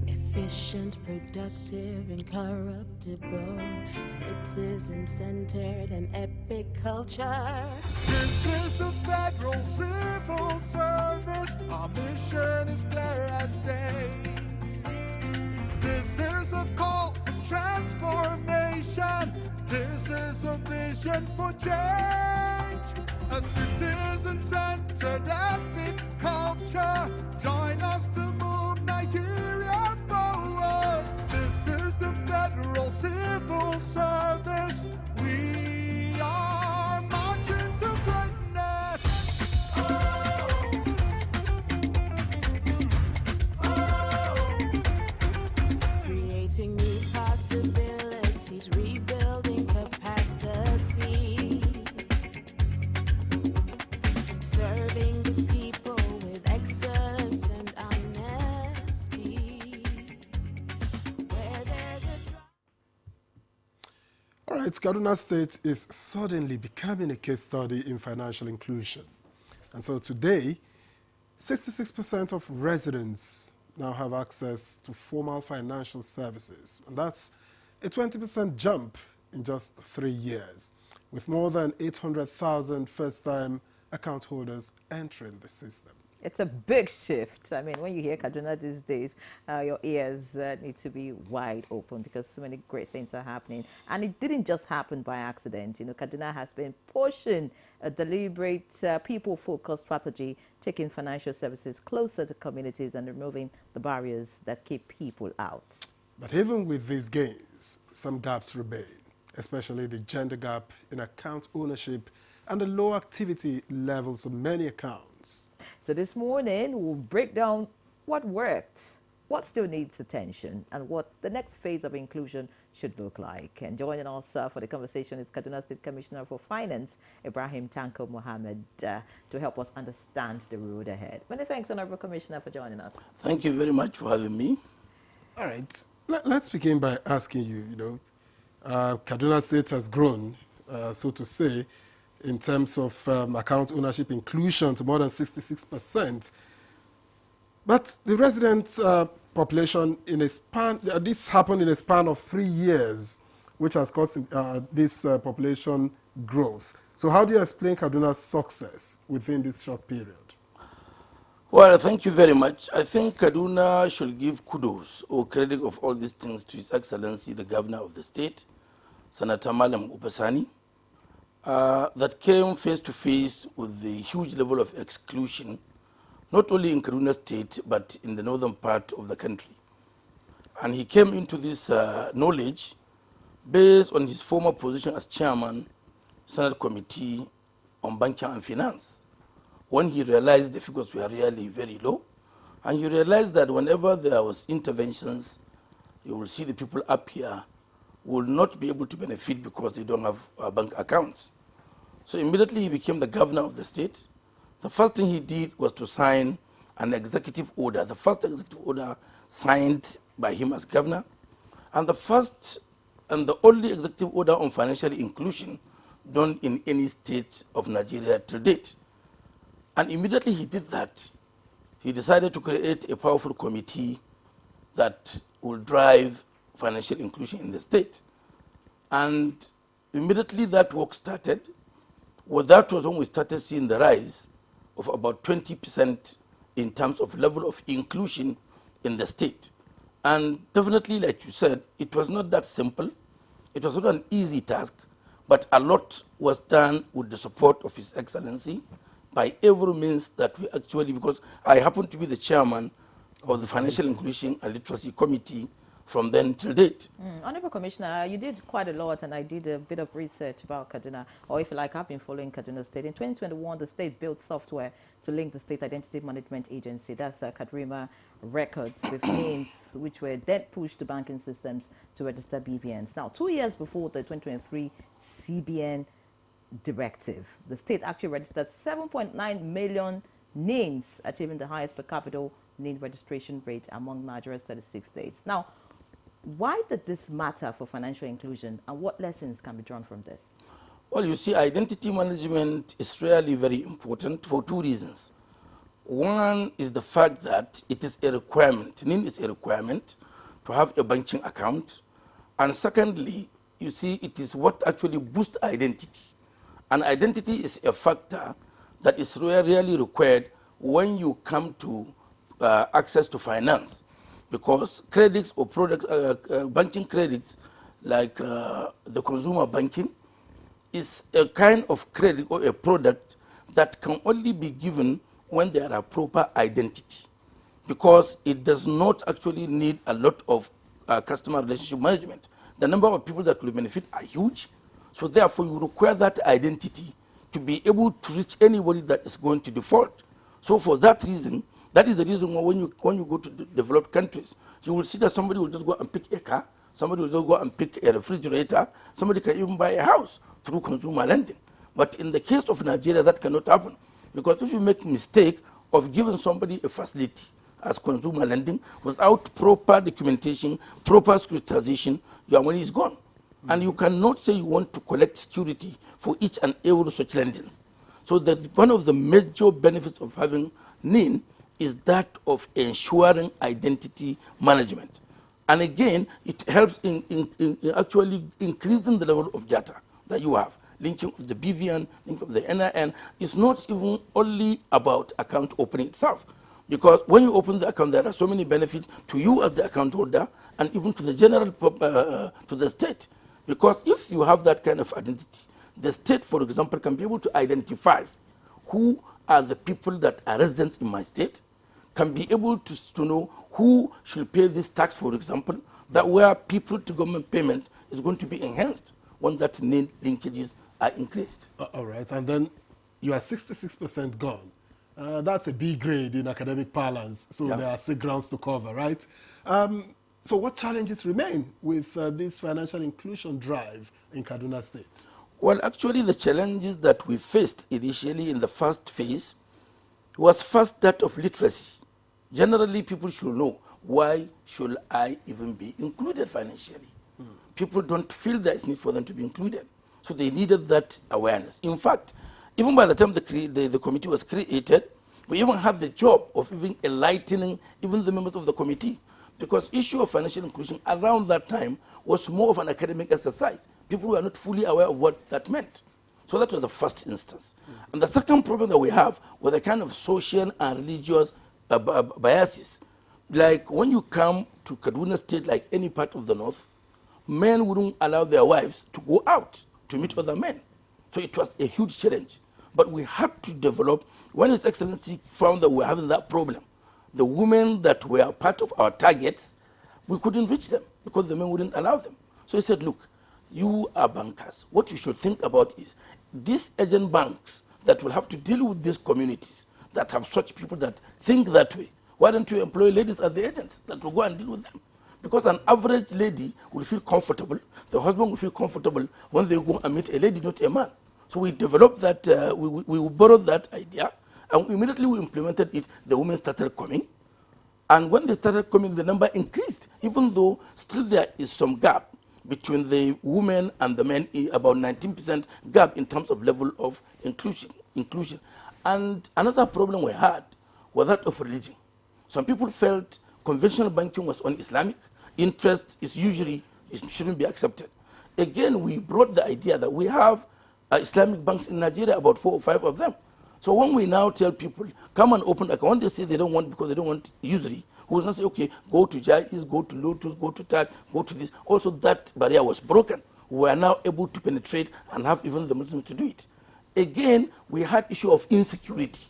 Efficient, productive, incorruptible, citizen-centered and epic culture. This is the Federal Civil Service. Our mission is clear as day. This is a call for transformation. This is a vision for change. A citizen-centered epic culture. Join us to move Nigeria forward. This is the Federal Civil Service. We are marching to greatness. Creating new possibilities, rebuilding capacity, serving the people with excellence and honesty. Where there's a All right, Kaduna State is suddenly becoming a case study in financial inclusion. And so today, 66% of residents now have access to formal financial services. And that's a 20% jump in just 3 years, with more than 800,000 first-time account holders entering the system. It's a big shift. I mean, when you hear Kaduna these days, your ears need to be wide open because so many great things are happening. And it didn't just happen by accident. You know, Kaduna has been pushing a deliberate, people-focused strategy, taking financial services closer to communities and removing the barriers that keep people out. But even with these gains, some gaps remain, especially the gender gap in account ownership and the low activity levels of many accounts. So this morning, we'll break down what worked, what still needs attention, and what the next phase of inclusion should look like. And joining us for the conversation is Kaduna State Commissioner for Finance, Ibrahim Tanko Mohammed, to help us understand the road ahead. Many thanks, Honorable Commissioner, for joining us. Thank you very much for having me. All right, let's begin by asking you, Kaduna State has grown, so to say, in terms of account ownership inclusion to more than 66%. But the resident population in a span, this happened in a span of 3 years, which has caused this population growth. So how do you explain Kaduna's success within this short period? Well, thank you very much. I think Kaduna should give kudos or credit of all these things to His Excellency, the Governor of the state, Senator Malam Upasani, that came face to face with the huge level of exclusion, not only in Kaduna state, but in the northern part of the country. And he came into this knowledge based on his former position as chairman, Senate Committee on Banking and Finance, when he realized the figures were really very low. And he realized that whenever there was interventions, you will see the people up here will not be able to benefit because they don't have bank accounts. So immediately he became the governor of the state. The first thing he did was to sign an executive order, the first executive order signed by him as governor, and the first and the only executive order on financial inclusion done in any state of Nigeria to date. And immediately he did that, he decided to create a powerful committee that will drive financial inclusion in the state. And immediately that work started. Well, that was when we started seeing the rise of about 20% in terms of level of inclusion in the state. And definitely, like you said, it was not that simple. It was not an easy task, but a lot was done with the support of His Excellency by every means that we actually, because I happen to be the chairman of the Financial Inclusion and Literacy Committee from then till date. Honorable Commissioner, you did quite a lot, and I did a bit of research about Kaduna, or if you like, I've been following Kaduna State. In 2021, the state built software to link the State Identity Management Agency, that's Kadrima records with names which were then pushed to banking systems to register BVNs. Now, 2 years before the 2023 CBN directive, the state actually registered 7.9 million names, achieving the highest per capita name registration rate among Nigeria's 36 states. Now, why did this matter for financial inclusion, and what lessons can be drawn from this? Well, you see, identity management is really very important for two reasons. One is the fact that it is a requirement, NIN is a requirement to have a banking account. And secondly, you see, it is what actually boosts identity. And identity is a factor that is really required when you come to access to finance, because credits or products, banking credits like the consumer banking is a kind of credit or a product that can only be given when there are proper identity, because it does not actually need a lot of customer relationship management. The number of people that will benefit are huge, so therefore you require that identity to be able to reach anybody that is going to default. So for that reason, that is the reason why when you go to developed countries, you will see that somebody will just go and pick a car, somebody will just go and pick a refrigerator, somebody can even buy a house through consumer lending. But in the case of Nigeria, that cannot happen, because if you make a mistake of giving somebody a facility as consumer lending without proper documentation, proper securitization, your money is gone. And you cannot say you want to collect security for each and every such lendings. So that one of the major benefits of having NIN is that of ensuring identity management. And again, it helps in actually increasing the level of data that you have. Linking of the BVN, linking of the NIN is not even only about account opening itself. Because when you open the account, there are so many benefits to you as the account holder and even to the general, to the state. Because if you have that kind of identity, the state, for example, can be able to identify who are the people that are residents in my state, can be able to know who should pay this tax, for example, that where people to government payment is going to be enhanced when that linkages are increased. All right, and then you are 66% gone. That's a B grade in academic parlance, so there are still grounds to cover, right? So what challenges remain with this financial inclusion drive in Kaduna State? Well, actually, the challenges that we faced initially in the first phase was first that of literacy. Generally, people should know, why should I even be included financially? People don't feel there is need for them to be included. So they needed that awareness. In fact, even by the time the committee was created, we even had the job of even enlightening even the members of the committee, because issue of financial inclusion around that time was more of an academic exercise. People were not fully aware of what that meant. So that was the first instance. And the second problem that we have were the kind of social and religious biases. Like when you come to Kaduna State, like any part of the north, men wouldn't allow their wives to go out to meet other men. So it was a huge challenge. But we had to develop, when His Excellency found that we were having that problem, the women that were part of our targets, we couldn't reach them because the men wouldn't allow them. So he said, look, you are bankers. What you should think about is these agent banks that will have to deal with these communities that have such people that think that way. Why don't you employ ladies as the agents that will go and deal with them? Because an average lady will feel comfortable, the husband will feel comfortable when they go and meet a lady, not a man. So we developed that, we borrowed that idea, and immediately we implemented it. The women started coming. And when they started coming, the number increased, even though still there is some gap between the women and the men, about 19% gap in terms of level of inclusion. And another problem we had was that of religion. Some people felt conventional banking was un-Islamic. Interest is usually, it shouldn't be accepted. Again, we brought the idea that we have Islamic banks in Nigeria, about 4 or 5 of them. So when we now tell people, come and open account, when they say they don't want because they don't want usury, we will not say, okay, go to Jais, go to Lotus, go to Taj, go to this. Also that barrier was broken. We are now able to penetrate and have even the Muslims to do it. Again, we had issue of insecurity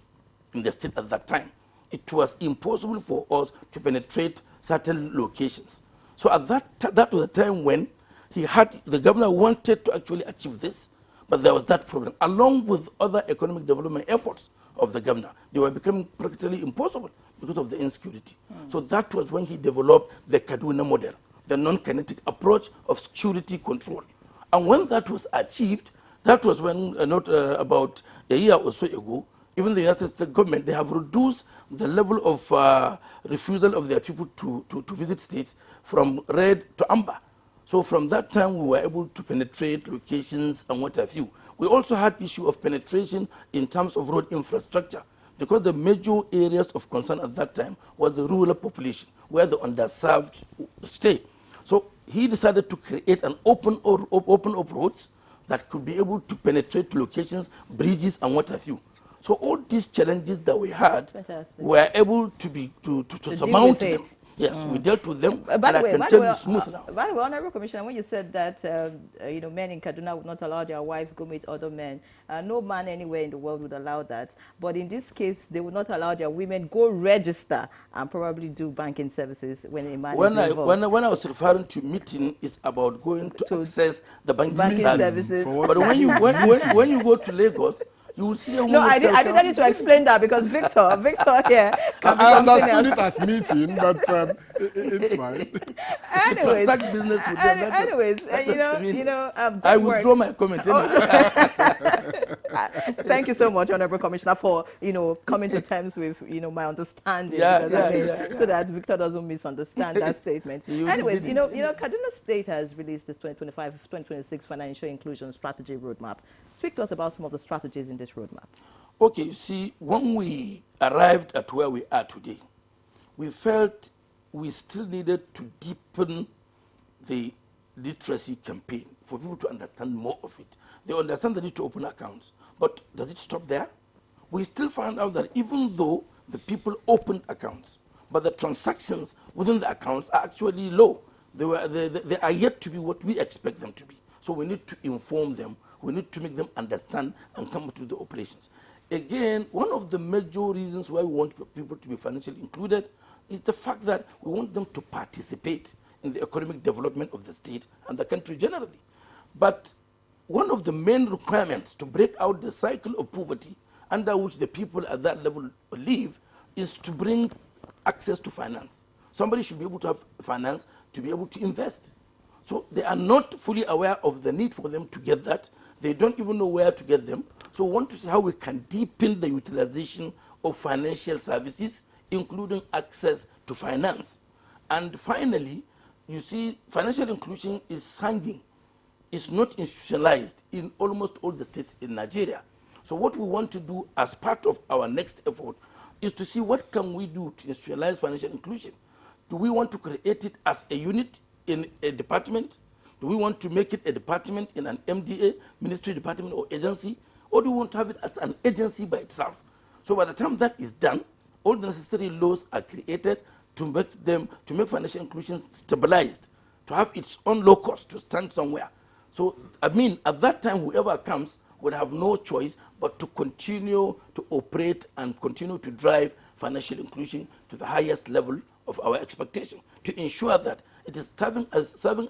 in the state at that time. It was impossible for us to penetrate certain locations. So at that was the time when the governor wanted to actually achieve this, but there was that problem. Along with other economic development efforts of the governor, they were becoming practically impossible because of the insecurity. So that was when he developed the Kaduna model, the non-kinetic approach of security control. And when that was achieved, that was when, about a year or so ago, even the United States government, they have reduced the level of refusal of their people to visit states from red to amber. So from that time, we were able to penetrate locations and what have you. We also had issue of penetration in terms of road infrastructure, because the major areas of concern at that time was the rural population, where the underserved stay. So he decided to create an open up roads that could be able to penetrate locations, bridges, and what have you. So all these challenges that we had, were able to surmount them. Yes, we dealt with them, and I can tell you smooth now. By the way, Honorable Commissioner, when you said that men in Kaduna would not allow their wives go meet other men, no man anywhere in the world would allow that. But in this case, they would not allow their women go register and probably do banking services when a man is involved. When I was referring to meeting, is about going to access the banking services. But when you go to Lagos, you will see a woman. No, I didn't need to explain that because Victor here can be I something understood else. it as meeting, but it's fine. Anyways, I withdraw my comment. Thank you so much, Honorable Commissioner, for coming to terms with my understanding, so that Victor doesn't misunderstand that statement. Anyways, Kaduna State has released this 2025-2026 financial inclusion strategy roadmap. Speak to us about some of the strategies in this roadmap. Okay, you see, when we arrived at where we are today, we felt we still needed to deepen the literacy campaign for people to understand more of it. They understand the need to open accounts, but does it stop there? We still found out that even though the people opened accounts, but the transactions within the accounts are actually low. They are yet to be what we expect them to be. So we need to inform them. We need to make them understand and come to the operations. Again, one of the major reasons why we want people to be financially included is the fact that we want them to participate in the economic development of the state and the country generally. But one of the main requirements to break out the cycle of poverty under which the people at that level live is to bring access to finance. Somebody should be able to have finance to be able to invest. So they are not fully aware of the need for them to get that. They don't even know where to get them. So we want to see how we can deepen the utilization of financial services, including access to finance. And finally, you see, financial inclusion is hanging. It's not institutionalized in almost all the states in Nigeria. So what we want to do as part of our next effort is to see what can we do to institutionalize financial inclusion. Do we want to create it as a unit in a department? Do we want to make it a department in an MDA, ministry department or agency? Or do we want to have it as an agency by itself? So by the time that is done, all the necessary laws are created to make financial inclusion stabilized, to have its own locus, to stand somewhere. So, I mean, at that time, whoever comes would have no choice but to continue to operate and continue to drive financial inclusion to the highest level of our expectation, to ensure that it is serving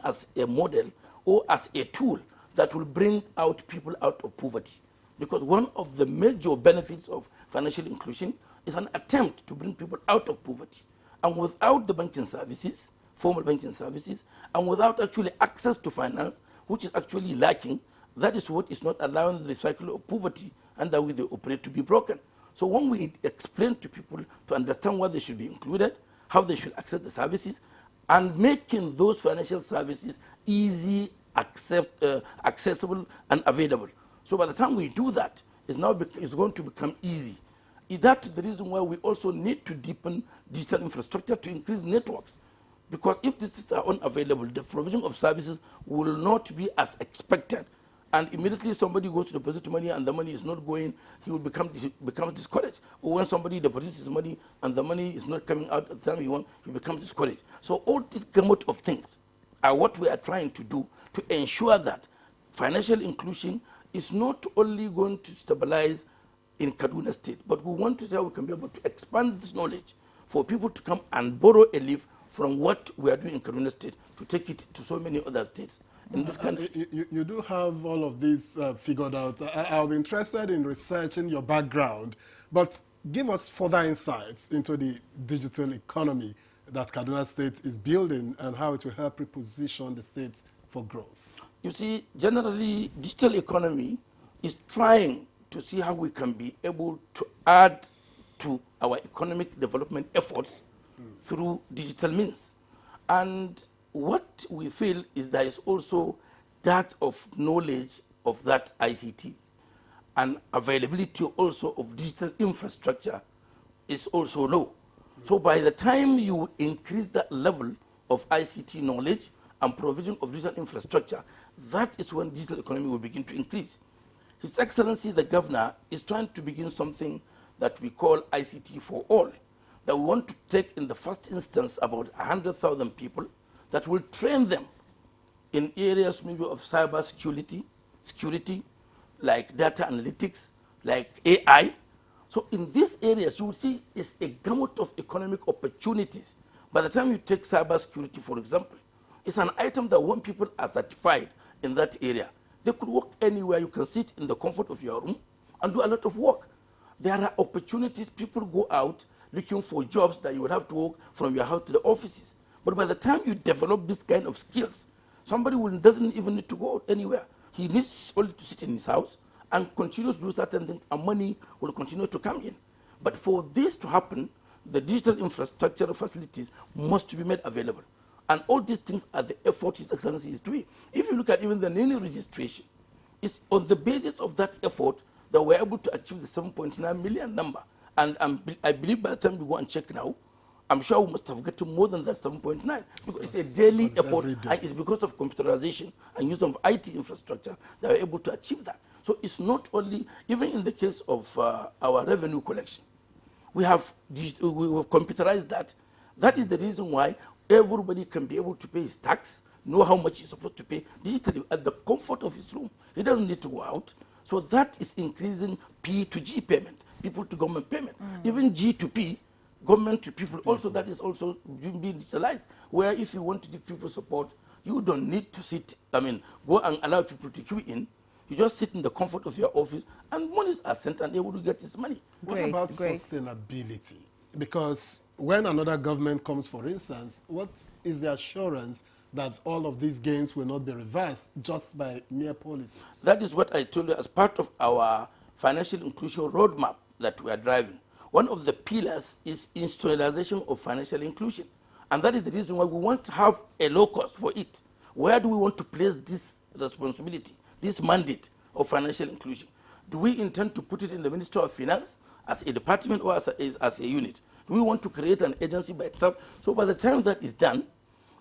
as a model or as a tool that will bring out people out of poverty. Because one of the major benefits of financial inclusion is an attempt to bring people out of poverty. And without the banking services, formal banking services, and without actually access to finance, which is actually lacking, that is what is not allowing the cycle of poverty under which they operate to be broken. So when we explain to people to understand what they should be included, how they should access the services, and making those financial services easy, accessible, and available. So by the time we do that, it's going to become easy. That's the reason why we also need to deepen digital infrastructure to increase networks. Because if these are unavailable, the provision of services will not be as expected. And immediately somebody goes to deposit money and the money is not going, he will become discouraged. Or when somebody deposits his money and the money is not coming out at the time he wants, he becomes discouraged. So all these gamut of things are what we are trying to do to ensure that financial inclusion is not only going to stabilize in Kaduna State, but we want to see how we can be able to expand this knowledge for people to come and borrow a leaf from what we are doing in Kaduna State to take it to so many other states in this country. You do have all of this figured out. I'll be interested in researching your background, but give us further insights into the digital economy that Kaduna State is building and how it will help reposition the state for growth. You see, generally, digital economy is trying to see how we can be able to add to our economic development efforts through digital means. And what we feel is there is also that of knowledge of that ICT, and availability also of digital infrastructure is also low. So by the time you increase that level of ICT knowledge and provision of digital infrastructure, that is when digital economy will begin to increase. His Excellency the Governor is trying to begin something that we call ICT for all, that we want to take in the first instance about 100,000 people that will train them in areas maybe of cyber security, like data analytics, like AI. So in these areas, you will see it's a gamut of economic opportunities. By the time you take cyber security, for example, it's an item that when people are certified in that area, they could work anywhere. You can sit in the comfort of your room and do a lot of work. There are opportunities. People go out looking for jobs that you would have to work from your house to the offices. But by the time you develop this kind of skills, somebody doesn't even need to go anywhere. He needs only to sit in his house and continue to do certain things, and money will continue to come in. But for this to happen, the digital infrastructure facilities must be made available. And all these things are the effort His Excellency is doing. If you look at even the NINI registration, it's on the basis of that effort that we're able to achieve the 7.9 million number. And I believe by the time we go and check now, I'm sure we must have gotten more than that 7.9, because it's a daily effort, and it's because of computerization and use of IT infrastructure that we're able to achieve that. So it's not only, even in the case of our revenue collection, we have computerized that. That is the reason why everybody can be able to pay his tax, know how much he's supposed to pay digitally at the comfort of his room. He doesn't need to go out. So that is increasing P to G payment, people to government payment. Even G to P, government to people, also that is also being digitalized, where if you want to give people support, you don't need to go and allow people to queue in. You just sit in the comfort of your office, and monies are sent, and able to get his money. What about sustainability? Because when another government comes, for instance, what is the assurance that all of these gains will not be reversed just by mere policies? That is what I told you as part of our financial inclusion roadmap that we are driving. One of the pillars is institutionalization of financial inclusion. And that is the reason why we want to have a locus for it. Where do we want to place this responsibility, this mandate of financial inclusion? Do we intend to put it in the Ministry of Finance as a department or as a unit? Do we want to create an agency by itself? So by the time that is done,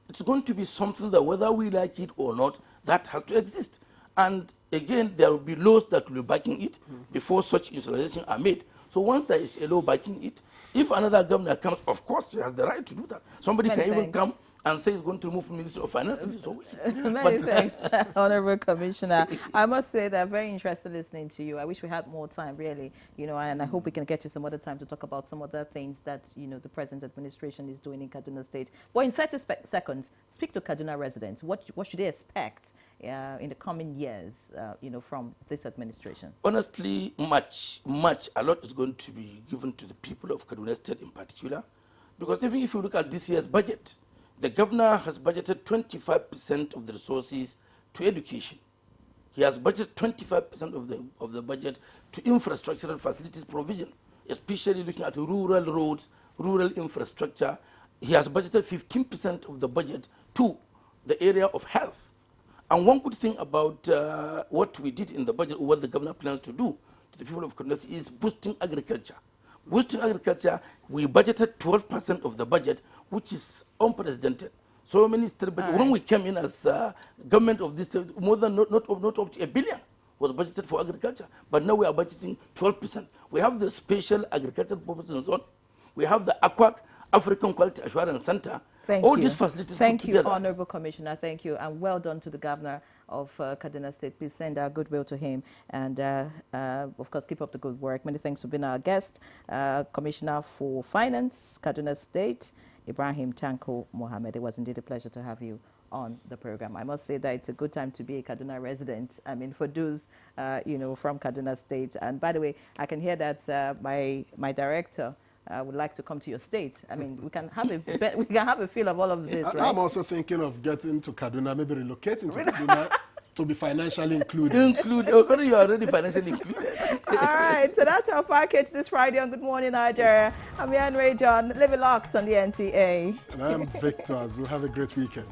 it's going to be something that whether we like it or not, that has to exist. And again, there will be laws that will be backing it before such installations are made. So once there is a law backing it, if another governor comes, of course, he has the right to do that. Somebody can even come and say he's going to remove the Ministry of Finance if he so wishes. Many thanks, Honorable Commissioner. I must say that I'm very interested listening to you. I wish we had more time, really, you know, and I hope we can get you some other time to talk about some other things that, you know, the present administration is doing in Kaduna State. But in 30 seconds, speak to Kaduna residents. What should they expect in the coming years, you know, from this administration? Honestly, a lot is going to be given to the people of Kaduna State in particular, because even if you look at this year's budget, the governor has budgeted 25% of the resources to education. He has budgeted 25% of the budget to infrastructural facilities provision, especially looking at rural roads, rural infrastructure. He has budgeted 15% of the budget to the area of health. And one good thing about what we did in the budget, or what the governor plans to do to the people of Kaduna State, is boosting agriculture. Boosting agriculture, we budgeted 12% of the budget, which is unprecedented. So many state budget. When we came in as government of this state, more than not up to $1 billion was budgeted for agriculture. But now we are budgeting 12%. We have the special agricultural purposes zone. We have the AQUAC, African Quality Assurance Center. All these facilities. Thank you, Honorable Commissioner. Thank you, and well done to the governor of Kaduna State. Please send our goodwill to him, and of course, keep up the good work. Many thanks for being our guest, Commissioner for Finance, Kaduna State, Ibrahim Tanko Mohammed. It was indeed a pleasure to have you on the program. I must say that it's a good time to be a Kaduna resident. I mean, for those, you know, from Kaduna State. And by the way, I can hear that my director would like to come to your state. I mean, we can have a feel of all of this, right? I'm also thinking of getting to Kaduna, maybe relocating to Kaduna to be financially included. You are already financially included. All right, so that's our package this Friday on Good Morning Nigeria. I'm Yan Ray John. Live it locked on the NTA. And I'm Victor Azu. Have a great weekend.